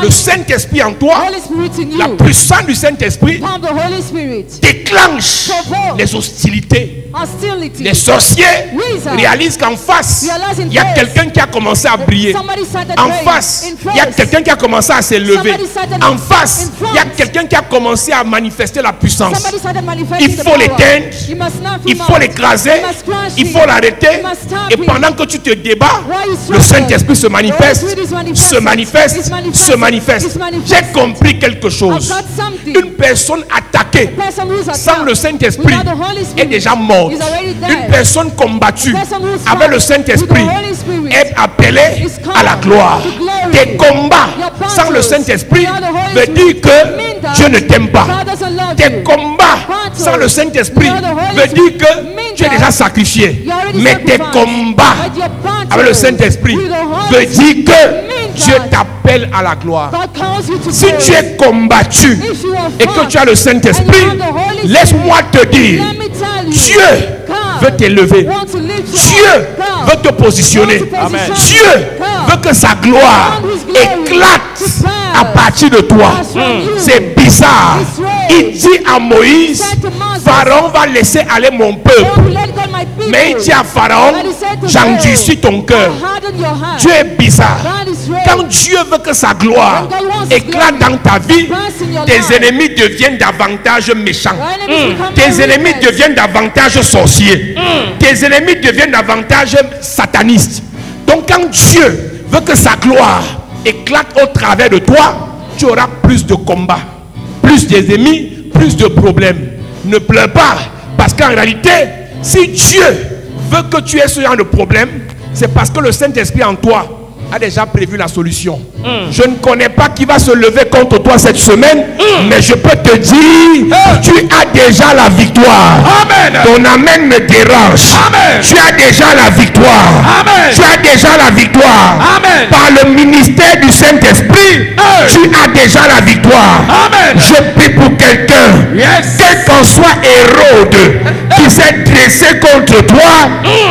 le Saint-Esprit en toi, Holy Spirit in la you. puissance du Saint-Esprit Power of the Holy Spirit. déclenche les hostilités. Hostility. Les sorciers Wizards réalisent qu'en face, realize in il y a face quelqu'un qui a commencé à briller. Somebody started En praying. face, In il y a face. quelqu'un qui a commencé à s'élever. Somebody started En face, in il y a front. quelqu'un qui a commencé à manifester la puissance. Somebody started manifesting Il the faut power. l'éteindre, You must not il film faut out. l'écraser, You must crush il it. faut l'arrêter. You must stop Et it. pendant que tu te débats, While you le struggle, Saint-Esprit se the manifeste, Holy Spirit is se manifested. manifeste, It's manifested. se manifeste. It's manifested. J'ai compris quelque chose. I've got something. Une personne attaquée Person who's sans attacked le Saint-Esprit without the Holy est Spirit déjà morte. is already dead. Une personne combattue Person who's avec le fight Saint-Esprit with the Holy Spirit est appelée is called à la gloire. to glory. Tes combats Your battles sans le Saint-Esprit without the Holy veut Spirit dire que mean that Dieu ne t'aime pas. God doesn't love Tes you. combats Battles sans le Saint-Esprit without the Holy veut dire Spirit que mean tu es that déjà sacrifié. you're already Mais tes sacrificed. combats But your battles avec le Saint-Esprit with the Holy veut dire que mean Dieu that t'appelle à la gloire. God calls you to Si praise. tu es combattu If you are et que fought tu as le Saint-Esprit, and you have the Holy laisse-moi te dire, let me tell you, Dieu God veut t'élever. want to lift you Dieu up. God veut te positionner. want to Amen. position Dieu you. veut que sa gloire God whose glory éclate to à partir de toi. pass from you. C'est bizarre. It's right. Il dit à Moïse, Said to Moses, Pharaon va laisser aller mon "God peuple. will let go my people." Mais il dit à Pharaon, But he said to j'endurcis Pharaoh, ton cœur. "I harden your heart." Dieu est bizarre. God is right. Quand Dieu veut que sa gloire When God wants His éclate glory dans ta vie, pass in your tes life, ennemis deviennent davantage méchants. your enemies become Tes more ennemis wicked. deviennent davantage sorciers. Tes ennemis deviennent davantage satanistes. Donc quand Dieu veut que sa gloire éclate au travers de toi, tu auras plus de combats, plus d'ennemis, plus de problèmes. Ne pleure pas, parce qu'en réalité, si Dieu veut que tu aies ce genre de problème, c'est parce que le Saint-Esprit en toi a déjà prévu la solution. Je ne connais pas qui va se lever contre toi cette semaine, mais je peux te dire, tu as déjà la victoire. Amen. Ton amen me dérange. Amen. Tu as déjà la victoire. Amen. Tu as déjà la victoire. Amen. Par le ministère du Saint-Esprit, tu as déjà la victoire. Amen. Je prie pour quelqu'un, Yes. quel qu'en soit Hérode, qui s'est dressé contre toi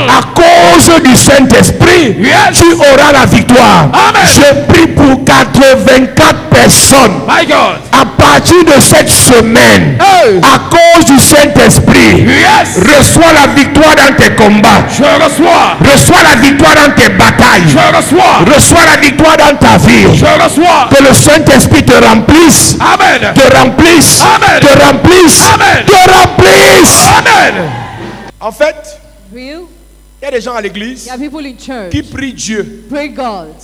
à cause du Saint-Esprit, Yes. tu auras la victoire. Amen. Je prie pour 84 personnes. My God. À partir de cette semaine, Hey. à cause du Saint-Esprit, Yes. reçois la victoire dans tes combats. Je reçois. Reçois la victoire dans tes batailles. Je reçois. Reçois la victoire dans ta vie. Je reçois. Que le Saint-Esprit te remplisse. Amen. Te remplisse. Amen. Te remplisse. Amen. Te remplisse. Amen. En fait, Real? il y a des gens à l'église There are people in church. qui prient Dieu, Pray God.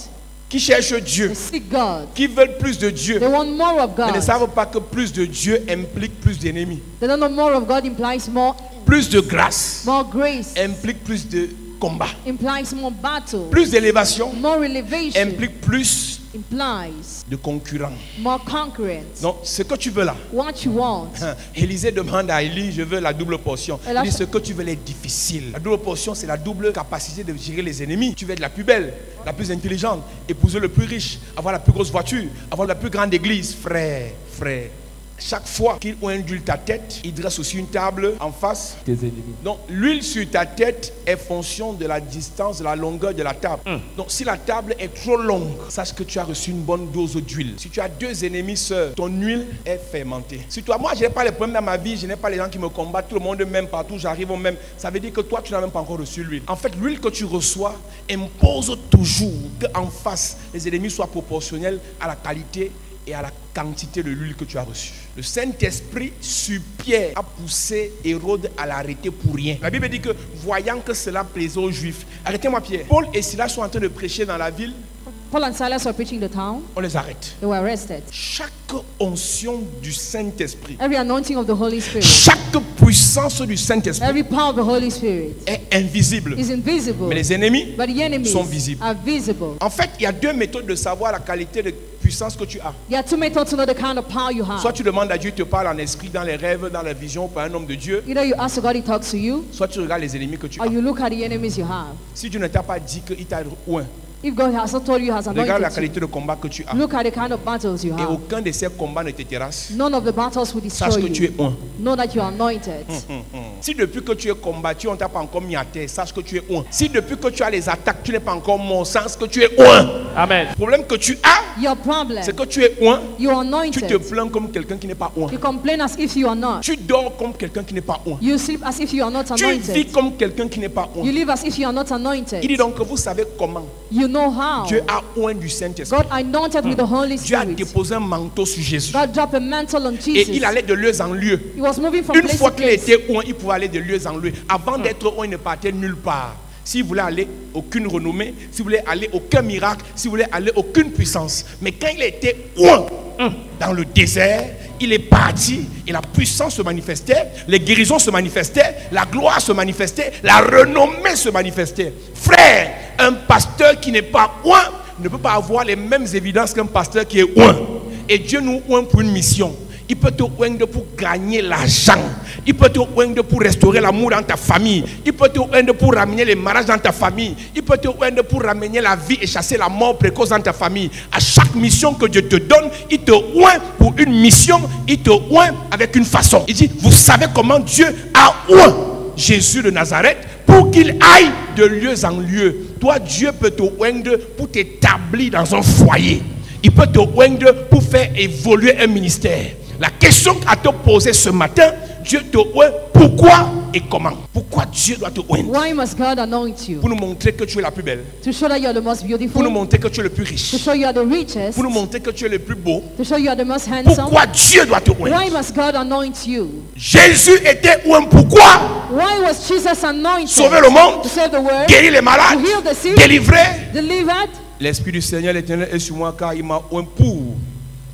qui cherchent Dieu, They seek God. qui veulent plus de Dieu, They want more of mais ne God. savent pas que plus de Dieu implique plus d'ennemis. They don't know more of God implies Plus de grâce more grace, implique plus de combat. implies more battle, Plus d'élévation more elevation, implique plus implies de concurrents. more concurrence. Donc, ce que tu veux là, What you want. Élisée demande à Élie, je veux la double portion. Et là, Il dit, ce que tu veux est difficile. La double portion, c'est la double capacité de gérer les ennemis. Tu veux être la plus belle, la plus intelligente, épouser le plus riche, avoir la plus grosse voiture, avoir la plus grande église. Frère. Chaque fois qu'il ondule ta tête, il dresse aussi une table en face. Tes ennemis. Donc l'huile sur ta tête est fonction de la distance, de la longueur de la table. Donc si la table est trop longue, sache que tu as reçu une bonne dose d'huile. Si tu as deux ennemis sœurs, ton huile est fermentée. Si toi, moi je n'ai pas les problèmes dans ma vie, je n'ai pas les gens qui me combattent, tout le monde m'aime partout, j'arrive au même. Ça veut dire que toi tu n'as même pas encore reçu l'huile. En fait, l'huile que tu reçois impose toujours qu'en face, les ennemis soient proportionnels à la qualité et à la quantité de l'huile que tu as reçue. Le Saint-Esprit sur Pierre a poussé Hérode à l'arrêter pour rien. La Bible dit que voyant que cela plaisait aux Juifs, arrêtez-moi Pierre. Paul et Silas sont en train de prêcher dans la ville, Paul and Silas were preaching the town. on les arrête. They were arrested. Chaque onction du Saint-Esprit, Every anointing of the Holy Spirit, chaque puissance du Saint-Esprit every power of the Holy Spirit est invisible. is invisible. Mais les ennemis But the enemies sont visibles. are visible. En fait, il y a deux méthodes de savoir la qualité de puissance que tu as. There are two methods to know the kind of power you have. Soit tu demandes à Dieu, il te parle en esprit, dans les rêves, dans la vision, par un homme de Dieu. Either you ask God, He talks to you, Soit tu regardes les ennemis que tu or as. you look at the enemies you have. Si Dieu ne t'a pas dit qu'il t'a oint, If God has not told you, has Regarde la anointed qualité de combat que tu as. you, look at the kind of battles you Et have. aucun de ces combats ne te terrasse. None of the battles will Sache destroy que tu es you. un. Know that you are anointed. Si depuis que tu es combattu, on t'a pas encore mis à terre, sache que tu es un. Si depuis que tu as les attaques, tu n'es pas encore mort, sache que tu es un. Amen. Le problème que tu as, Your problem, c'est que tu es un. you are Tu te anointed. plains comme quelqu'un qui n'est pas un. You complain as if you are not. Tu dors comme quelqu'un qui n'est pas un. You sleep as if you are not Tu vis anointed. comme quelqu'un qui n'est pas You un. live as if you are not Il dit anointed. donc que vous savez comment You know how. Dieu a oint du Saint-Esprit. God anointed with the Holy Dieu a Spirit. déposé un manteau sur Jésus. God dropped a mantle on Et Jesus. il allait de lieu en lieu. He was moving from Une place fois to qu'il place. était oint, il pouvait aller de lieu en lieu. Avant d'être oint, il ne partait nulle part. S'il voulait aller, aucune renommée. S'il voulait aller, aucun miracle. S'il voulait aller, aucune puissance. Mais quand il était oint dans le désert, il est parti et la puissance se manifestait, les guérisons se manifestaient, la gloire se manifestait, la renommée se manifestait. Frère, un pasteur qui n'est pas oint ne peut pas avoir les mêmes évidences qu'un pasteur qui est oint. Et Dieu nous oint pour une mission. Il peut te oindre pour gagner l'argent. Il peut te oindre pour restaurer l'amour dans ta famille. Il peut te oindre pour ramener les mariages dans ta famille. Il peut te oindre pour ramener la vie et chasser la mort précoce dans ta famille. À chaque mission que Dieu te donne, il te oint pour une mission. Il te oint avec une façon. Il dit, vous savez comment Dieu a oint Jésus de Nazareth pour qu'il aille de lieu en lieu. Toi, Dieu peut te oindre pour t'établir dans un foyer. Il peut te oindre pour faire évoluer un ministère. La question à te poser ce matin, Dieu te oint pourquoi et comment? Pourquoi Dieu doit te oindre? Why must God anoint you? Pour nous montrer que tu es la plus belle. To show that you are the most Pour nous beautiful. montrer que tu es le plus To riche. show you are the richest. Pour nous montrer que tu es le plus beau. To show you are the most handsome. Pourquoi Dieu doit te oindre? Why must God anoint you? Jésus était oint pourquoi? Why was Jesus anointed? Sauver le monde, To save the world. guérir les malades, To heal the sick. délivrer. Delivered. L'Esprit du Seigneur l'Éternel est sur moi car il m'a oint pour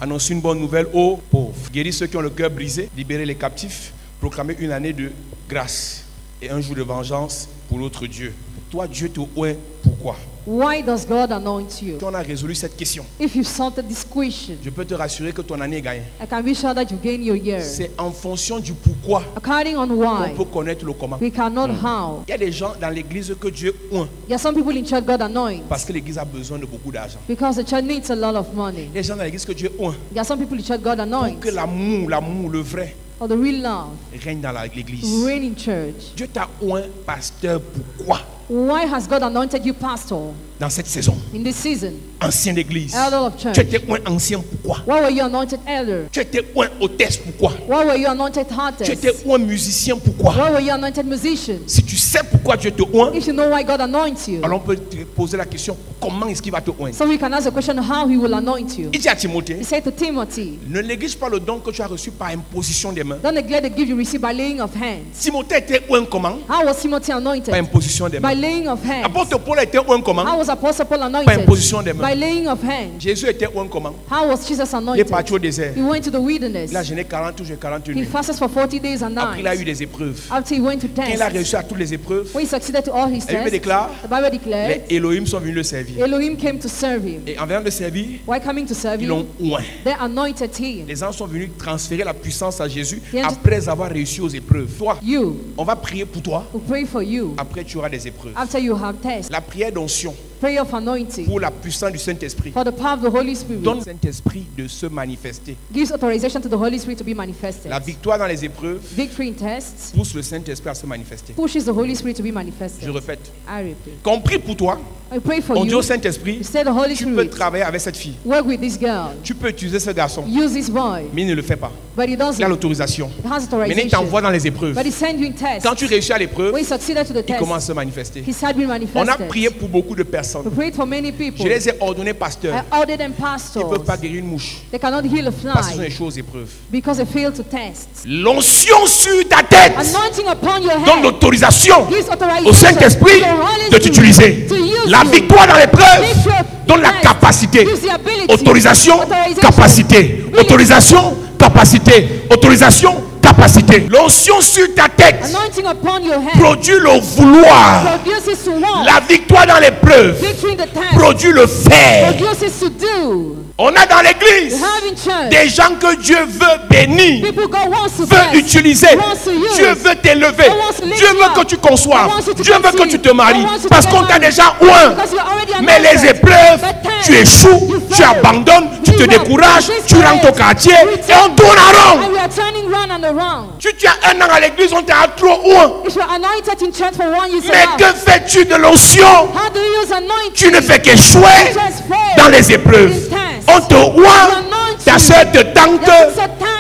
annoncer une bonne nouvelle aux pauvres, guérir ceux qui ont le cœur brisé, libérer les captifs, proclamer une année de grâce et un jour de vengeance pour l'autre Dieu. Toi, Dieu te oint pourquoi? Why does God anoint you? Si on a résolu cette question, If you sorted this question, je peux te rassurer que ton année est gagnée. I can be sure that you gain your year. C'est en fonction du pourquoi According on qu'on why, peut connaître le comment. we cannot how. Il y a des gens dans l'église que Dieu oint There are some people in church God anoint parce que l'église a besoin de beaucoup d'argent. because the church needs a lot of money. Il y a des gens dans l'église que Dieu oint There are some people in church God pour anoint que l'amour, le vrai, or the real love règne dans l'église. reign in church. Dieu t'a oint pasteur pourquoi? Why has God anointed you pastor Dans cette saison, in this season? ancienne église. Elder of church. Tu étais oint ancien pourquoi? Why were you anointed elder? Tu étais oint hôtesse pourquoi? Why were you anointed Tu artist? étais oint musicien pourquoi? Why were you anointed musician? Si tu sais pourquoi Dieu te oint, If you know why God anoints you, alors on peut te poser la question, comment est-ce qu'il va te oindre? so we can ask the question how he will anoint you. Il dit à Timothée, He said to Timothy, ne néglige pas le don que tu as reçu par imposition des mains. don't neglect the gift you receive by laying of hands. Timothée était oint comment? How was Timothy Par anointed? imposition des By mains. laying of hands. Apôtre Paul était oint comment? How was Apostle Paul Par anointed? imposition des mains. By laying of hands. Jésus était oint comment? How was Jesus Il est anointed? parti au désert. He went to the wilderness. Il a jeûné 40 jours et 40 He nuits. fasted for 40 days and Après, il a eu nights. des épreuves. After he went to Quand il a test, réussi à toutes les épreuves, when he succeeded to all his la Bible tests, déclare, the Bible declared, les Elohim sont venus le servir. Elohim came to serve him. Et en venant le servir, Why coming to serve ils l'ont him? oint. They anointed him. Les gens sont venus transférer la puissance à Jésus Bien. après avoir réussi aux épreuves. Toi, You, on va prier pour toi. we pray for you Après, tu auras des épreuves. after you have tests. La prière d'onction Prayer of anointing pour la puissance du Saint-Esprit for the power of the Holy donne au Spirit Saint-Esprit de se manifester. gives authorization to the Holy Spirit to be manifested. La victoire dans les épreuves Victory in tests pousse le Saint-Esprit à se manifester. pushes the Holy Spirit to be Je manifested. répète, I repeat. compris pour toi, I pray for on dit au you. Saint-Esprit, You say the Holy tu peux Spirit travailler avec cette fille. work with this girl. Tu peux utiliser ce garçon, Use this boy, mais il ne le fait pas. but he Il a doesn't. l'autorisation. He has Maintenant, il authorization. t'envoie dans les épreuves. But he sent you in tests. Quand tu réussis à l'épreuve, When he succeeded to the il test, commence à se manifester. his had been On a manifested. prié pour beaucoup de We personnes. prayed for many people. Je les ai ordonnés I pasteurs. ordered them Ils ne pastors. peuvent pas guérir une mouche They cannot heal a parce qu'ils ont fly échoué aux épreuves. because they failed to test. L'onction sur ta tête Anointing upon your donne head l'autorisation gives authorization au Saint-Esprit to the Holy de Spirit t'utiliser. to use La you. victoire dans l'épreuve Victory donne la test capacité. gives the ability. Autorisation, Authorization. capacité. Ability. Autorisation, capacité. Autorisation, capacité. capacité. L'onction sur ta tête Anointing upon your head. produit le vouloir. Produces to walk. La victoire dans l'épreuve Victory in the test. produit le faire. Produces to do. On a dans l'église You have in church. des gens que Dieu veut bénir, People God wants to veut bless. utiliser. Wants to use. Dieu veut t'élever. God wants to lift Dieu you veut up. que tu conçoives. God wants you to Dieu veut que conceive. tu te maries. God wants you to Parce get qu'on t'a married. déjà oint. Because you're already Mais les anointed. épreuves, But then, tu échoues, you tu fail. abandonnes, tu You te fail. décourages, You tu rentres au fail. quartier You et on tourne en rond. And we are turning round and around. Tu as un an à l'église, on t'a trop oint. If you're anointed in church for 1 year, Mais que fais-tu de l'onction? how do you use anointing? Tu ne fais qu'échouer You just fail. dans les épreuves. In tests. On te oint, ta soeur te tente,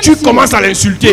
tu commences à l'insulter.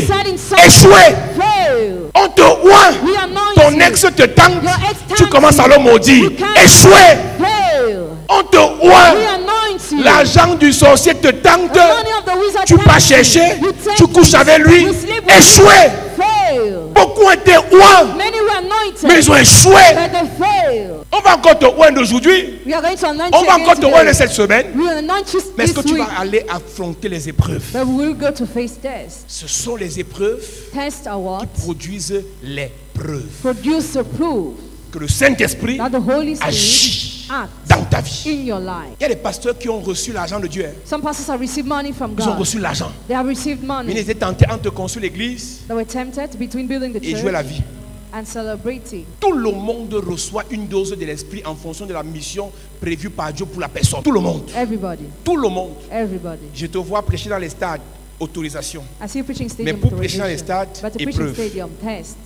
Échouer. Fail. On te oint, We anoint ton you. ex te tente, Your ex tu tempts commences à you. le maudire. You can't Échouer. fail. On te We oint, anoint you. l'argent du sorcier te tente, The money of the wizard tu vas tempts you. chercher, You take tu couches it. avec lui. You sleep with Échouer. him. Fail. Beaucoup ont été oints, Many were anointed. mais ils ont échoué. But they fail. On va encore te oindre aujourd'hui. We are going to anoint On you va again encore te today. oindre cette semaine. We will anoint you Mais est-ce que this tu week. vas aller affronter les épreuves? But we will go to face tests. Ce sont les épreuves Tests are what? qui produisent les preuves. Produce a proof Que le Saint-Esprit that the Holy Spirit agit acts dans ta vie. in your life. Il y a des pasteurs qui ont reçu l'argent de Dieu. Hein. Some pastors have received money from Ils ont God. reçu l'argent. They have received Ils money. étaient tentés entre construire l'église They were tempted between building the et jouer la church vie. and celebrating. Tout le monde reçoit une dose de l'esprit en fonction de la mission prévue par Dieu pour la personne. Tout le monde. Everybody. Tout le monde. Everybody. Je te vois prêcher dans les stades. Autorisation. I see you preaching Mais stadium pour prêcher dans les authorization. stades, But to preach in épreuve. stadium, test.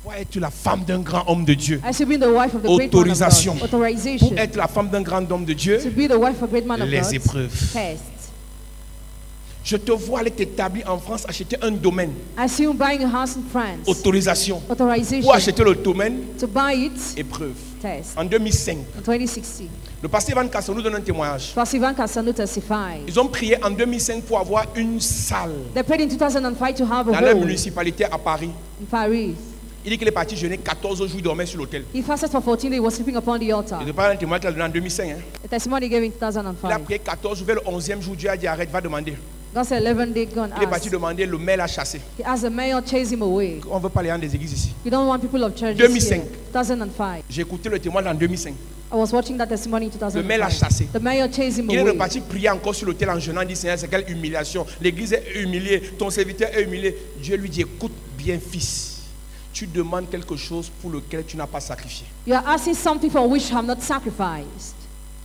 Pour être la femme d'un grand homme de Dieu. I should be the wife of the great man of Autorisation. God. Authorization. Pour être la femme d'un grand homme de Dieu, To be the wife of a great man of les God. épreuves. Test. Je te vois aller t'établir en France, acheter un domaine. I see you buying a house in France. Autorisation. Authorization. Pour acheter le domaine, To buy it. épreuve. Test. En 2005, In 2016. le pasteur Ivan Kasson nous donne un témoignage. Pastor Ivan Kasanu testified. Ils ont prié en 2005 pour avoir une salle They prayed in 2005 to have a dans leur hall municipalité à Paris. in Paris. Il dit qu'il est parti jeûner 14 jours, il dormait sur l'hôtel. He fasted for 14 days. He was sleeping upon the altar. Je te parle d'un témoignage qu'il a donné en 2005. Hein. The testimony he gave in Il a 2005. prié 14 jours, vers le 11e jour, Dieu a dit arrête, va demander. God said 11 days gone. Il est parti demander, le maire l'a chassé. He asked the mayor chase him away. On ne veut pas les gens des églises ici. You don't want people of churches 2005. here. 2005. J'ai écouté le témoignage en 2005. I was watching that testimony in Le maire l'a 2005. chassé. The mayor chased him Il est away. reparti prier encore sur l'autel en jeûnant, il dit Seigneur, c'est quelle humiliation. L'église est humiliée, ton serviteur est humilié. Dieu lui dit écoute bien, fils. Tu demandes quelque chose pour lequel tu n'as pas sacrifié. You are asking something for which you have not sacrificed.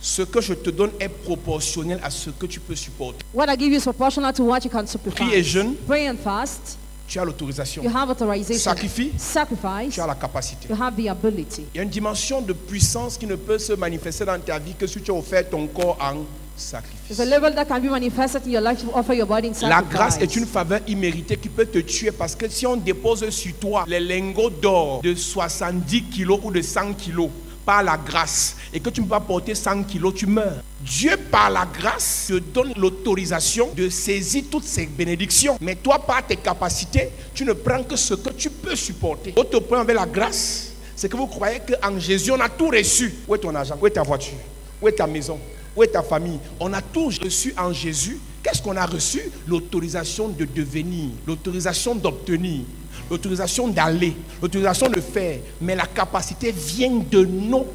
Ce que je te donne est proportionnel à ce que tu peux supporter. What I give you is proportional to what you can Prie et sacrifice. jeûne, Pray and fast. tu as l'autorisation. You have authorization. Sacrifie, Sacrifice. tu as la capacité. You have the ability. Il y a une dimension de puissance qui ne peut se manifester dans ta vie que si tu as offert ton corps en sacrifice. There's a level that can be manifested in your life to offer your body in La sacrifice. grâce est une faveur imméritée qui peut te tuer parce que si on dépose sur toi les lingots d'or de 70 kilos ou de 100 kilos par la grâce et que tu ne peux pas porter 100 kilos, tu meurs. Dieu par la grâce te donne l'autorisation de saisir toutes ces bénédictions. Mais toi par tes capacités, tu ne prends que ce que tu peux supporter. L'autre point avec la grâce, c'est que vous croyez qu'en Jésus on a tout reçu. Où est ton argent? Où est ta voiture? Où est ta maison? Où est ta famille? On a tout reçu en Jésus. Qu'est-ce qu'on a reçu? L'autorisation de devenir, l'autorisation d'obtenir, l'autorisation d'aller, l'autorisation de faire. Mais la capacité vient de nos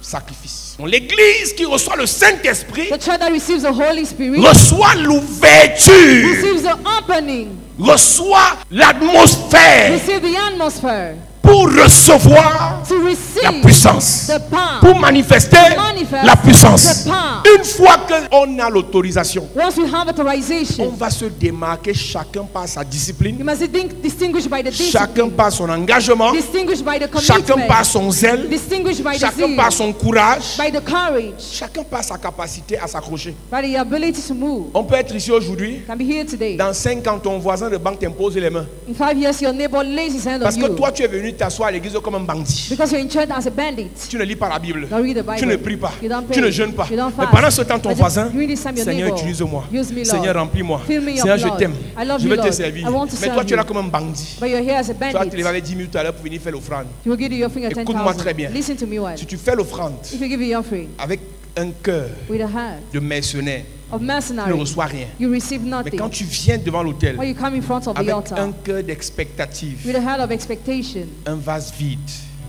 sacrifices. Donc, l'église qui reçoit le Saint-Esprit The church that receives the Holy Spirit reçoit l'ouverture, receives the opening, reçoit l'atmosphère receive the atmosphere pour recevoir to receive la puissance, the power. pour manifester Manifest la puissance. the power. Une fois qu'on a l'autorisation, Once we have on authorization, va se démarquer chacun par sa you discipline, must be distinguished by the chacun discipline, par son engagement, distinguished by the chacun par commitment, son zèle, distinguished by the chacun zeal, par son courage, by the courage, chacun par sa capacité à s'accrocher. by the ability to move. On peut être ici aujourd'hui, Can be here today. dans 5 ans, ton voisin de banque t'impose les mains. In 5 years, your neighbor lays his hand on Parce que you toi, tu es venu t'asseoir à l'église comme un bandit. because you're in church as a bandit. Tu ne lis pas la Bible, Don't read the Bible. tu ne pries pas, You don't tu pray. ne jeûnes pas. You don't Mais fast. pendant ce temps, ton But voisin, during this time, your Seigneur, neighbor, utilise-moi. use me, Lord. Seigneur, remplis-moi. Fill me up, Seigneur, je Lord. t'aime. I love Je you, veux te Lord. servir. I want to Mais toi, serve tu es là you. comme un bandit. But you're here as a Tu vas te lever bandit. avec 10 minutes tout à l'heure pour venir faire l'offrande. You will give you your finger Écoute-moi très 10,000. bien. Listen to me well. Si tu fais l'offrande If you give your offering avec un cœur with a heart de mercenaire, of tu ne mercenary, reçois rien. you receive Mais nothing. quand tu viens devant l'autel, When you come in front of the avec altar un cœur d'expectative, with a heart of expectation, un vase vide,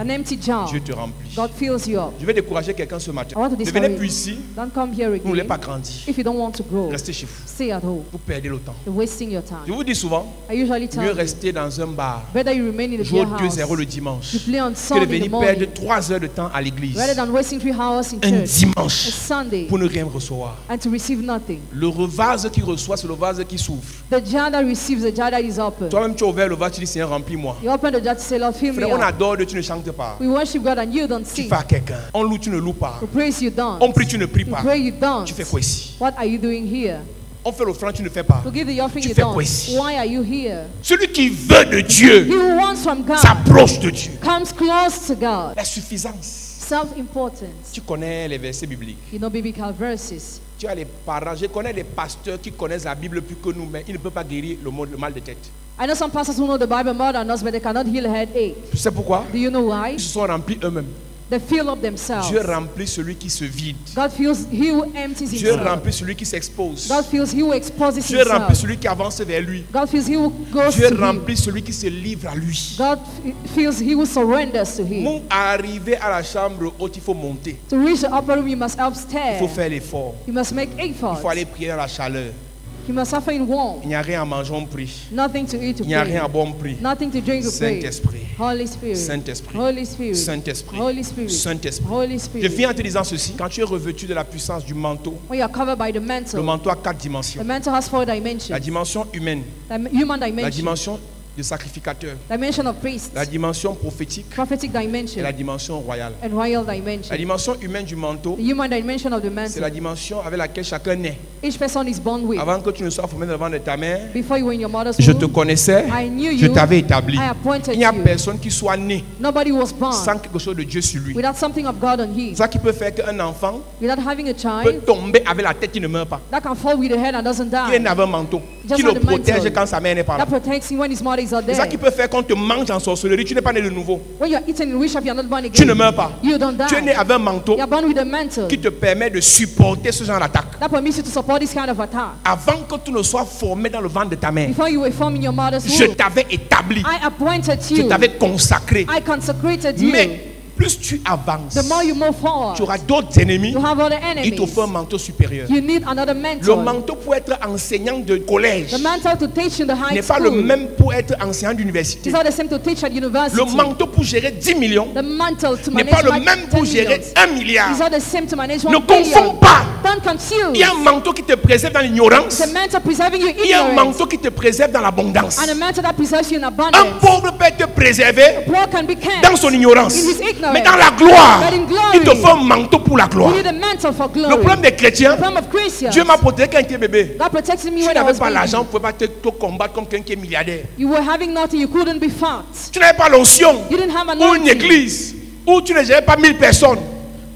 an empty jar, Dieu te remplit. God fills you up. Je vais décourager quelqu'un ce matin. I want to Ne venez discourage plus you. ici, Don't come here vous ne voulez again. pas grandir. If you don't want to grow, Restez chez vous. stay at home. Vous perdez le temps. You're wasting your Je time. vous dis souvent, I usually tell mieux you, rester dans un bar, better you remain in the jouer beer au 2-0 house, le dimanche, you play on que de Sunday in the venir morning, perdre 3 heures de temps à l'église, rather than wasting 3 hours in un church, a dimanche, Sunday, pour ne rien recevoir. and to receive nothing. Le vase qui reçoit, c'est le vase qui s'ouvre. The jar that receives, the jar that is open. Toi-même, tu as ouvert le vase, tu dis, Seigneur, remplis-moi. You open the jar to say, Lord, fill me Frère, on up. adore Dieu, tu ne chantes pas. We worship God and you don't Tu sing. fais à quelqu'un. On loue, tu ne loues pas. We praise, you don't. On prie, tu ne pries We pas. pray, you don't. Tu fais quoi ici? What are you doing here? On fait l'offrande, tu ne fais pas. To give the offering, Tu you fais don't. quoi ici? Why are you here? Celui qui veut de Dieu He who wants from God s'approche de Dieu. comes close to God. La suffisance. Self-importance. Tu connais les versets bibliques. You know biblical verses. Tu as les parents. Je connais des pasteurs qui connaissent la Bible plus que nous, mais ils ne peuvent pas guérir le mal de tête. I know some pastors who know the Bible more than us, but they cannot heal a headache. Tu sais pourquoi? Do you know why? Ils se sont remplis eux-mêmes. They fill up themselves. Dieu remplit celui qui se vide. God fills he who empties Dieu himself. remplit celui qui s'expose. God fills he who exposes Dieu remplit himself. celui qui avance vers lui. God fills he who goes Dieu to him. remplit celui qui se livre à lui. God fills he who surrenders to him. Pour arriver à la chambre haute, il faut monter. To reach the upper room, you must Il upstairs. faut faire l'effort. You must make Il faut effort. aller prier dans la chaleur. You must suffer in warmth. Il n'y a rien à manger, on prie. Nothing to eat, to Il n'y a rien à pray. boire, on prie. Nothing to drink, to pray. Saint-Esprit. Holy Spirit. Saint-Esprit. Holy Spirit. Saint-Esprit. Holy Spirit. Saint-Esprit. Holy Je Spirit. viens en te disant ceci. Quand tu es revêtu de la puissance du manteau, When you are covered by the le mantle, manteau a 4 the dimensions. mantle has 4 La dimensions. dimension humaine, Human la dimension, dimension de sacrificateur, dimension of priest, la dimension prophétique prophetic et dimension, la dimension royale. and royal La dimension. dimension humaine du manteau, The human dimension of the c'est la mantle. dimension avec laquelle chacun naît. Each person is born with. Avant que tu ne sois formé dans le ventre de ta mère, Before you were in your mother's je te womb, connaissais, I knew je you. t'avais établi. I appointed Il n'y a you. personne qui soit né Nobody was born sans quelque chose de Dieu sur lui. without something of God on him. C'est ça qui peut faire qu'un enfant Without having a peut child tomber avec la tête qui ne meurt pas. that can fall with the head and doesn't Il est né die. avec un manteau Just qui like le the mantle. protège quand sa mère n'est pas là. That protects him when his mother is not C'est ça there. qui peut faire qu'on te mange en sorcellerie, tu n'es pas né de nouveau. When you are eaten in witchcraft, you are not born Tu ne again. meurs pas. You don't Tu es né die. avec un manteau You are born with a mantle qui te permet de supporter ce genre d'attaque. that permits you to support this kind of attack. Avant que tu ne sois formé dans le ventre de ta mère, Before you were formed in your mother's je womb, t'avais établi, I appointed je you. t'avais consacré. I consecrated you. Mais plus tu avances, The more you move forward, tu auras d'autres ennemis. you have other Il te enemies. faut un manteau supérieur. You need another Le mantle. manteau pour être enseignant de collège The mantle to teach in the high n'est pas le school même pour être enseignant d'université. is not the same to teach at university. Le manteau pour gérer 10 millions The mantle to n'est manage pas le like même pour 10 gérer millions 1 milliard. is not the same to manage Ne 1 confonds billion. pas. Don't confuse. Il y a un manteau qui te préserve dans l'ignorance. It's a mantle preserving you in Il y a un ignorance manteau qui te préserve dans l'abondance. and a mantle that preserves you in Un abundance. pauvre peut être préservé Poor can be kept dans son ignorance. in his ignorance. Mais dans la gloire, But in glory, il te faut un manteau pour la gloire. you need a mantle for glory. Le problème des chrétiens, The problem of Christians, Dieu m'a protégé quand j'étais bébé. God protected me Tu when I n'avais was pas l'argent, baby. tu ne pouvais pas te combattre comme quelqu'un qui est milliardaire. You were having nothing, you couldn't be fat. Tu n'avais pas l'onction You didn't have ou une anointing. église où tu ne gérais pas 1000 personnes.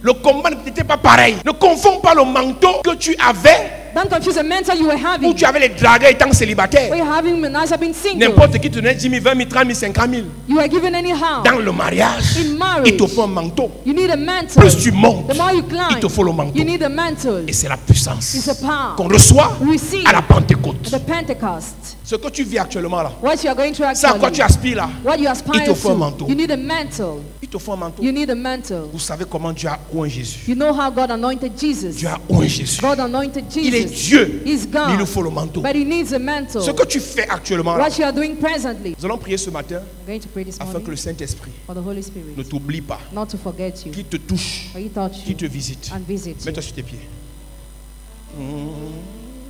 Le combat n'était pas pareil. Ne confonds pas le manteau que tu avais Don't confuse the mantle you were où having. tu avais les dragueurs étant célibataires. When you're having when I have been single, N'importe qui te donnait 10 000, 20 000, 30 000, 50 000. you were given anyhow. Dans le mariage, In marriage, il te faut un manteau. you need a mantle. Plus tu montes, The more you il climb, te faut le manteau. you need a mantle. Et c'est la puissance It's a power. qu'on reçoit Receive à la Pentecôte. the Pentecost. Ce que tu vis actuellement là, What you are going through c'est à quoi tu actually, aspires là. what you aspire Il te faut un to, manteau. you need a mantle. Il te faut un manteau. You need a mantle. Vous savez comment Dieu a oint Jésus. You know how God anointed Jesus. Dieu a oint Jésus. God anointed Il est Jesus. Dieu. He's God. Il nous faut le manteau. But he needs a mantle. Ce que tu fais actuellement là, What you are doing presently. nous allons prier ce matin I'm going to pray this afin que le morning Saint-Esprit for the Holy Spirit ne t'oublie pas, not to forget you, qu'il te touche, for he touch qu'il you te visite. and visit you. Mets-toi sur tes pieds.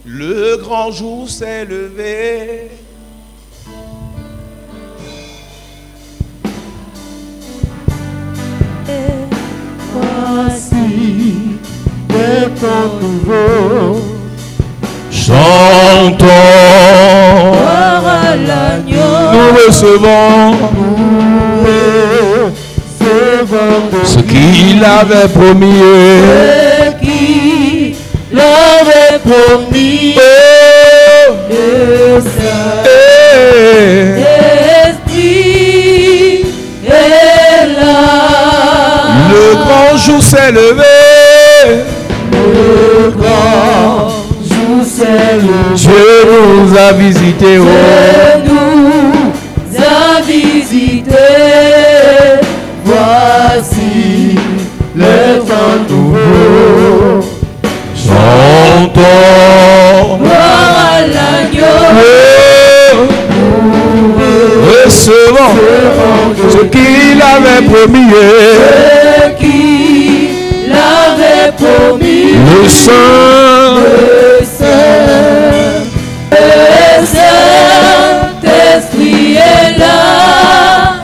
Le grand jour s'est levé. Voici le temps nouveau, Chantons, voir l'agneau, nous recevons c'est votre ce qu'il avait promis. Dieu qui l'avait promis. Le Saint-Esprit est là. Le grand jour s'est levé. Le grand jour s'est levé. Dieu nous a visités. Oh. Dieu nous a visités. Voici le temps nouveau. Chantons. Gloire à l'agneau. Recevons ce qu'il avait promis. Ce qu'il avait promis. Le Saint. Le Saint-Esprit est là.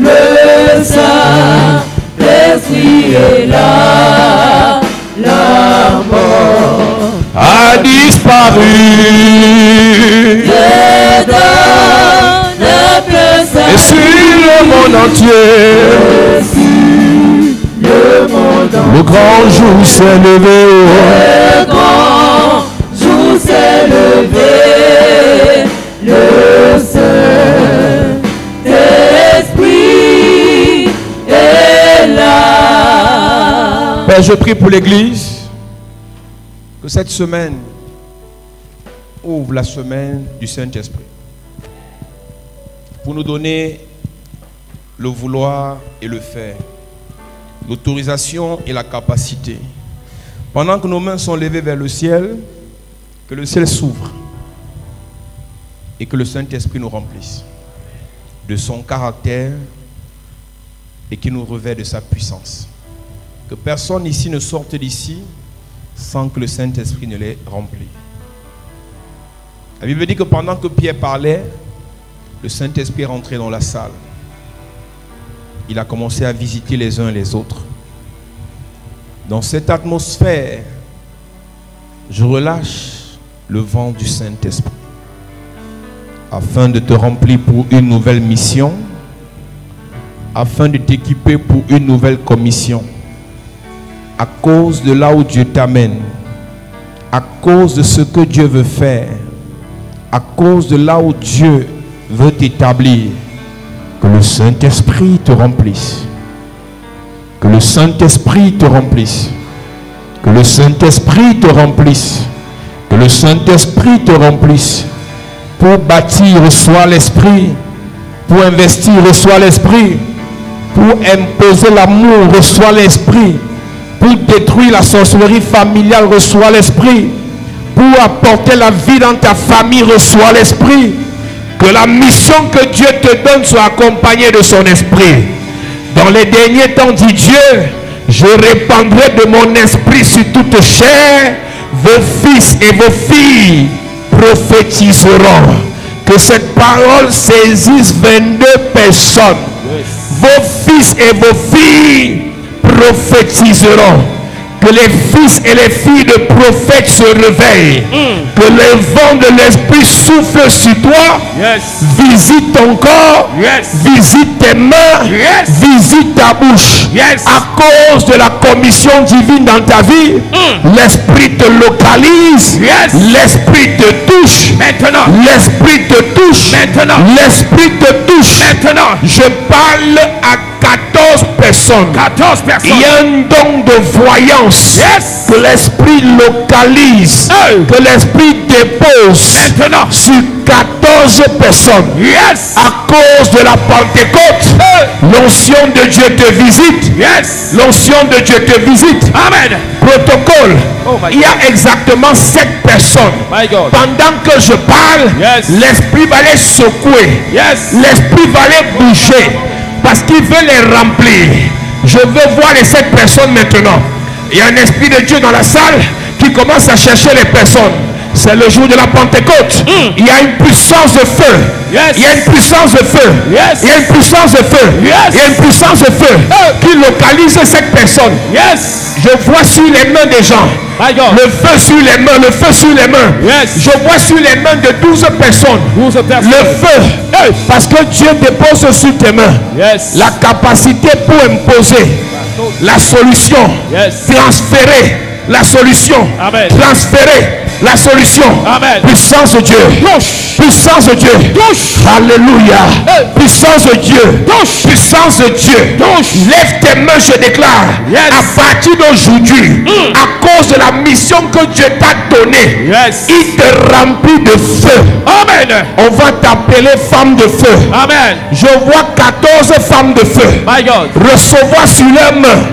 Le Saint-Esprit est là. La mort A disparu. Dieu donne plein Et sur le monde entier, le monde le grand jour s'est levé. Le grand jour s'est levé. Le Saint-Esprit est là. Père, je prie pour l'Église que cette semaine ouvre la semaine du Saint-Esprit pour nous donner le vouloir et le faire, l'autorisation et la capacité. Pendant que nos mains sont levées vers le ciel, que le ciel s'ouvre et que le Saint-Esprit nous remplisse de son caractère et qu'il nous revêt de sa puissance. Que personne ici ne sorte d'ici sans que le Saint-Esprit ne l'ait rempli. La Bible dit que pendant que Pierre parlait, le Saint-Esprit est rentré dans la salle. Il a commencé à visiter les uns les autres. Dans cette atmosphère, je relâche le vent du Saint-Esprit afin de te remplir pour une nouvelle mission, afin de t'équiper pour une nouvelle commission. À cause de là où Dieu t'amène, à cause de ce que Dieu veut faire, à cause de là où Dieu veut t'établir, que le Saint-Esprit te remplisse. Que le Saint-Esprit te remplisse. Que le Saint-Esprit te remplisse. Que le Saint-Esprit te remplisse. Pour bâtir, reçois l'Esprit. Pour investir, reçois l'Esprit. Pour imposer l'amour, reçois l'Esprit. Pour détruire la sorcellerie familiale, reçois l'Esprit. Pour apporter la vie dans ta famille, reçois l'Esprit. Que la mission que Dieu te donne soit accompagnée de son Esprit. Dans les derniers temps, dit Dieu, je répandrai de mon esprit sur toute chair. Vos fils et vos filles prophétiseront. Que cette parole saisisse 22 personnes. Vos fils et vos filles prophétiseront. Que les fils et les filles de prophètes se réveillent. Que le vent de l'esprit souffle sur toi. Visite ton corps. Visite tes mains. Visite ta bouche. À cause de la commission divine dans ta vie, l'esprit te localise. L'esprit te touche. Maintenant. L'esprit te touche. Maintenant. L'esprit te touche. Maintenant. Je parle à 14 personnes. 14 personnes. Il y a un don de voyance. Que l'esprit localise. Que l'esprit dépose. Maintenant. Sur 14 personnes. À cause de la Pentecôte, l'onction de Dieu te visite. L'onction de Dieu te visite. Amen. Protocole. Il y a exactement 7 personnes. Pendant que je parle, l'esprit va les secouer. L'esprit va les bouger. Parce qu'il veut les remplir. Je veux voir les 7 personnes maintenant. Il y a un esprit de Dieu dans la salle qui commence à chercher les personnes. C'est le jour de la Pentecôte. Il y a une puissance de feu. Il y a une puissance de feu. Il y a une puissance de feu. Il y a une puissance de feu qui localise cette personne. Je vois sur les mains des gens. Le feu sur les mains. Le feu sur les mains. Je vois sur les mains de 12 personnes. Le feu. Parce que Dieu dépose sur tes mains la capacité pour imposer la solution, transférer la solution. Amen. Transférer la solution. Amen. Puissance de Dieu. Touche. Puissance de Dieu. Touche. Alléluia. Puissance de Dieu. Touche. Puissance de Dieu. Touche. Lève tes mains, je déclare. Yes. À partir d'aujourd'hui, à cause de la mission que Dieu t'a donnée, Yes. il te remplit de feu. Amen. On va t'appeler femme de feu. Amen. Je vois 14 femmes de feu My God. recevoir sur leurs mains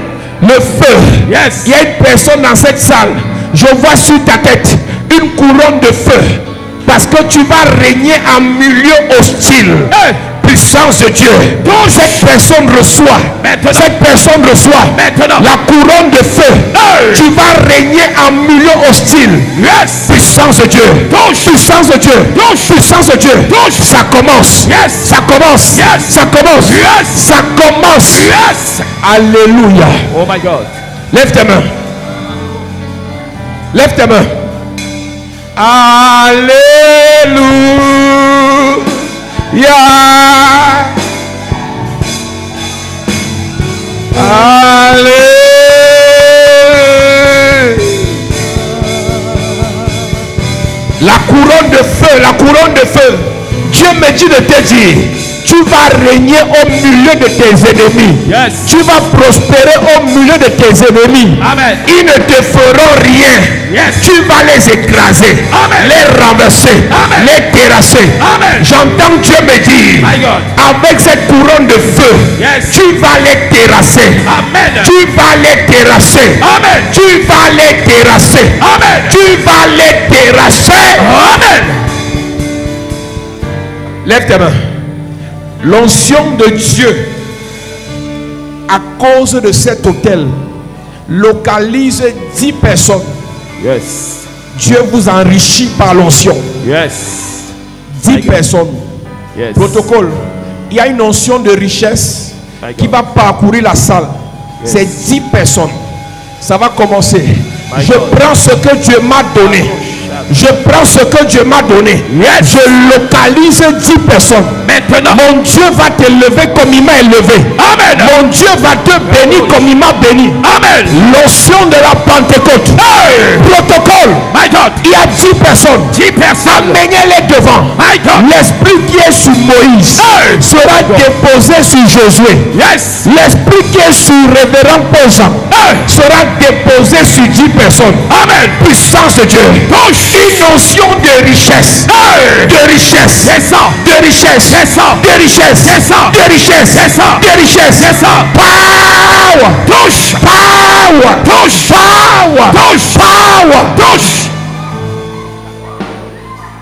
le feu. Yes. Il y a une personne dans cette salle. Je vois sur ta tête une couronne de feu. Parce que tu vas régner en milieu hostile. Hey. Puissance de Dieu. Donc cette personne reçoit. Maintenant. Cette personne reçoit Maintenant. la couronne de feu. Hey. Tu vas régner en milieu hostile. Yes. Puissance de Dieu. Touche. Puissance de Dieu. Touche. Puissance de Dieu. Touche. Ça commence. Yes. Ça commence. Yes. Ça commence. Yes. Ça commence. Yes. Alléluia. Oh my God. Lève tes mains. Lève tes mains. Alléluia. Alléluia. La couronne de feu, la couronne de feu. Dieu me dit de te dire, tu vas régner au milieu de tes ennemis. Yes. Tu vas prospérer au milieu de tes ennemis. Amen. Ils ne te feront rien. Yes. Tu vas les écraser, Amen. les renverser, Amen. les terrasser. Amen. J'entends Dieu me dire, My God. avec cette couronne de feu, Yes. tu vas les terrasser. Amen. Tu vas les terrasser. Amen. Tu vas les terrasser. Amen. Tu vas les terrasser. Amen. Lève tes mains. L'onction de Dieu, à cause de cet hôtel, localise 10 personnes. Yes. Dieu vous enrichit par l'onction. Yes. 10 My God. personnes. Yes. Protocole. Il y a une onction de richesse My qui God. va parcourir la salle. Yes. C'est 10 personnes. Ça va commencer. My Je God. prends ce que Dieu m'a donné. Je prends ce que Dieu m'a donné. Yes. Je localise 10 personnes. Maintenant. Mon Dieu va t'élever comme il m'a élevé. Amen. Mon Dieu va te bénir comme il m'a béni. Amen. L'onction de la Pentecôte. Hey. Protocole. My God. Il y a 10 personnes. 10 personnes. Amenez-les devant. My God. L'esprit qui est sur Moïse Hey. sera déposé sur Josué. Yes. L'esprit qui est sur révérend Paul Jean Hey. sera déposé sur 10 personnes. Amen. Puissance de Dieu. Touche. Une onction de richesse. Hey. De richesse. C'est ça. De richesse. C'est ça. De richesse. C'est ça. De richesse. C'est ça. De richesse. C'est ça. Power. Touche. Power. Touche. Power. Touche. Power. Touche.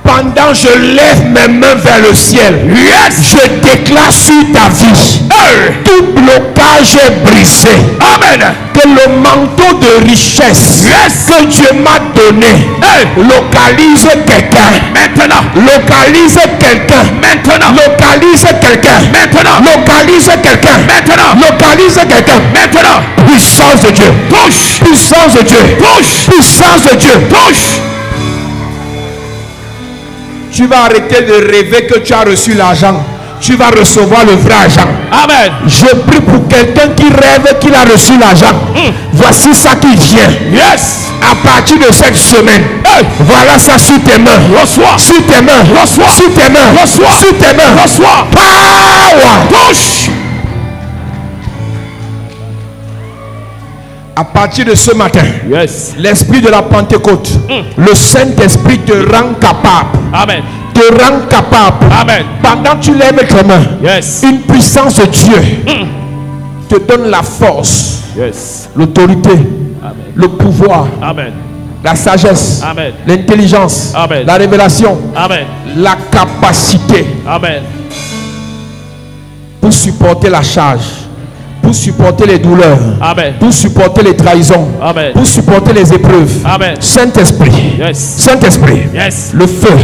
Pendant je lève mes mains vers le ciel, Yes. je déclare sur ta vie, Hey. tout blocage est brisé. Amen. Que le manteau de richesse Yes. que Dieu m'a donné Hey. localise quelqu'un. Maintenant. Localise quelqu'un. Maintenant. Localise quelqu'un. Maintenant. Localise quelqu'un. Maintenant. Localise quelqu'un. Maintenant. Puissance de Dieu. Touche. Puissance de Dieu. Touche. Puissance de Dieu. Touche. Tu vas arrêter de rêver que tu as reçu l'argent. Tu vas recevoir le vrai argent. Amen. Je prie pour quelqu'un qui rêve qu'il a reçu l'argent. Voici ça qui vient. Yes. À partir de cette semaine, Hey. voilà ça sur tes mains. Reçois. Sur tes mains. Reçois. Sur tes mains. Reçois. Sur tes mains. Reçois. Power. Touche. À partir de ce matin, Yes. l'esprit de la Pentecôte, le Saint-Esprit te rend capable. Amen. Te rend capable. Amen. Pendant que tu lèves tes mains, Yes. une puissance de Dieu te donne la force, Yes. l'autorité, Amen. le pouvoir, Amen. la sagesse, Amen. l'intelligence, Amen. la révélation, Amen. la capacité Amen. pour supporter la charge, pour supporter les douleurs, Amen. pour supporter les trahisons, Amen. pour supporter les épreuves. Amen. Saint-Esprit, Yes. Saint-Esprit, Yes. le feu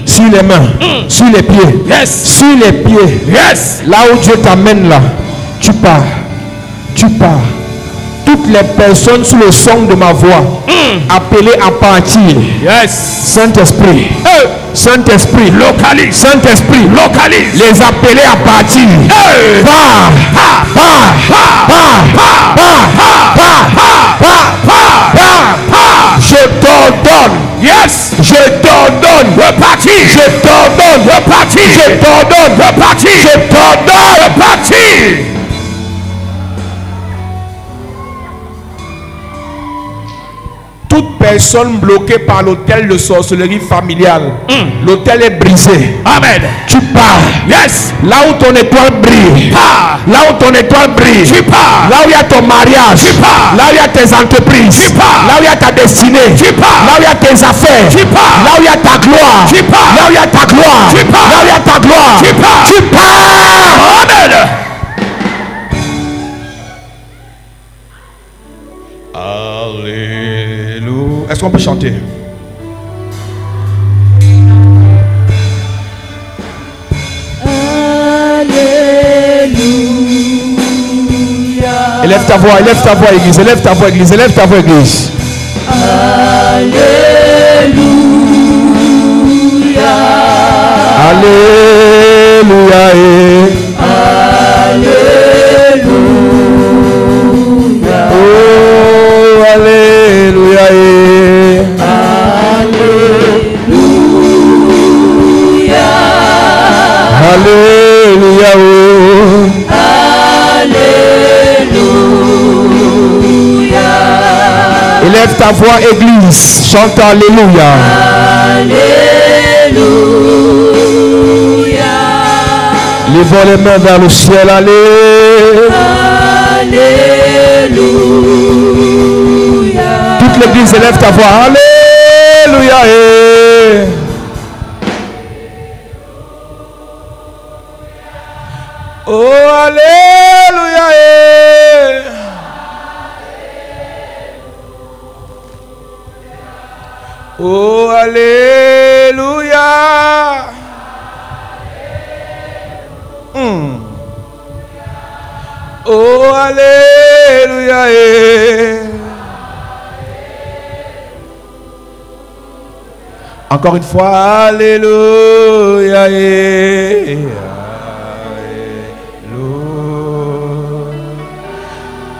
sur les mains, sur les pieds, Yes. sur les pieds. Yes. Là où Dieu t'amène là, tu pars. Tu pars. Toutes les personnes sous le son de ma voix, appelées à partir. Yes. Saint-Esprit. Saint-Esprit. Localise. Saint-Esprit. Localise. Les appeler à partir. Hey. Pars. Pars. Pars. Pars. Pars. Pars. Pars. Pars. Je t'ordonne de partir. Je t'ordonne de partir. Je t'ordonne de partir. Je t'ordonne de partir. Toute personne bloquée par l'hôtel de sorcellerie familiale, l'hôtel est brisé. Amen. Tu pars. Yes. Là où ton étoile brille. Là où ton étoile brille. Tu pars. Là où il y a ton mariage. Tu pars. Là où il y a tes entreprises. Tu pars. Là où il y a ta destinée. Tu pars. Là où il y a tes affaires. Tu pars. Là où il y a ta gloire. Tu pars. Là où il y a ta gloire. Tu pars. Là où il y a ta gloire. Tu pars. Tu pars. Amen. Alléluia. Est-ce qu'on peut chanter? Alléluia. Élève ta voix, église, élève ta voix, église, élève ta voix, église. Alléluia. Alléluia. Alléluia. Oh, alléluia. Alléluia. Alléluia. Alléluia. Élève ta voix, église, chante alléluia. Alléluia. Lèvons les mains vers le ciel, allez. Alléluia. Toute l'église élève ta voix, alléluia. Oh, alléluia. Oh, alléluia. Oh, alléluia. Encore une fois, alléluia.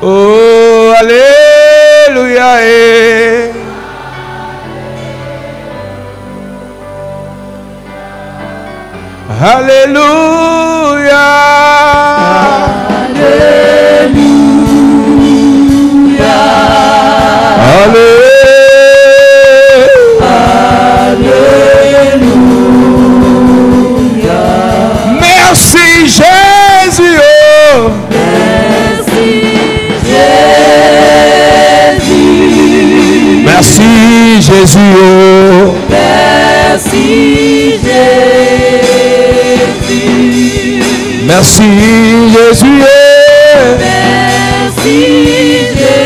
Oh, alléluia. Alléluia. Alléluia. Merci Jésus. Oh. Merci Jésus. Merci Jésus. Oh. Merci Jésus. Merci Jésus. Merci Jésus.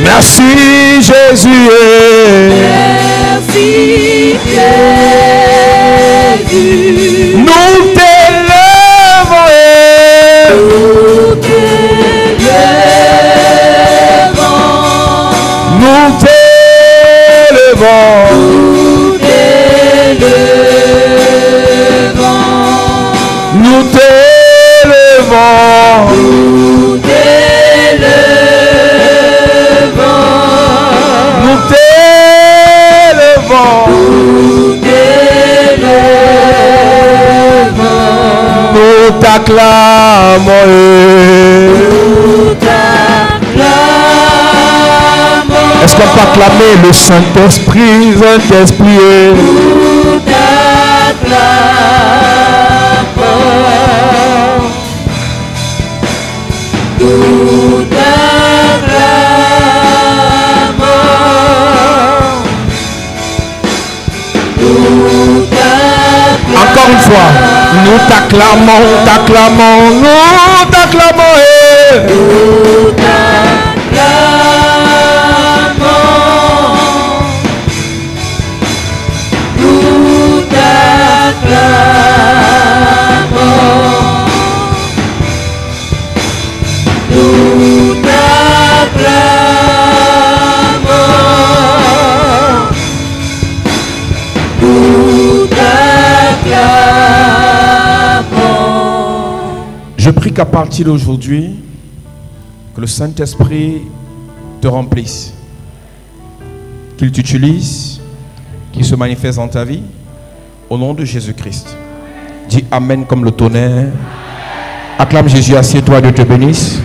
Merci Jésus. Merci Jésus. Nous t'élèvons. Nous t'élèvons. Nous t'élèvons. Nous Nous t'élèvons. t'élèvons. Nous t'élèvons. Nous t'élèvons. Nous t'élèvons. Nous t'acclamons. Nous t'acclamons. Est-ce qu'on peut acclamer le Saint-Esprit, Saint-Esprit? Nous t'acclamons. Nous t'acclamons. Nous t'acclamons. Encore une fois, nous t'acclamons, t'acclamons, nous t'acclamons. Nous t'acclamons. Nous t'acclamons. Nous t'acclamons. Nous t'acclamons. Je prie qu'à partir d'aujourd'hui, que le Saint-Esprit te remplisse. qu'il t'utilise, qu'il se manifeste dans ta vie. Au nom de Jésus-Christ. Dis Amen comme le tonnerre. Acclame Jésus, assieds-toi, Dieu te bénisse.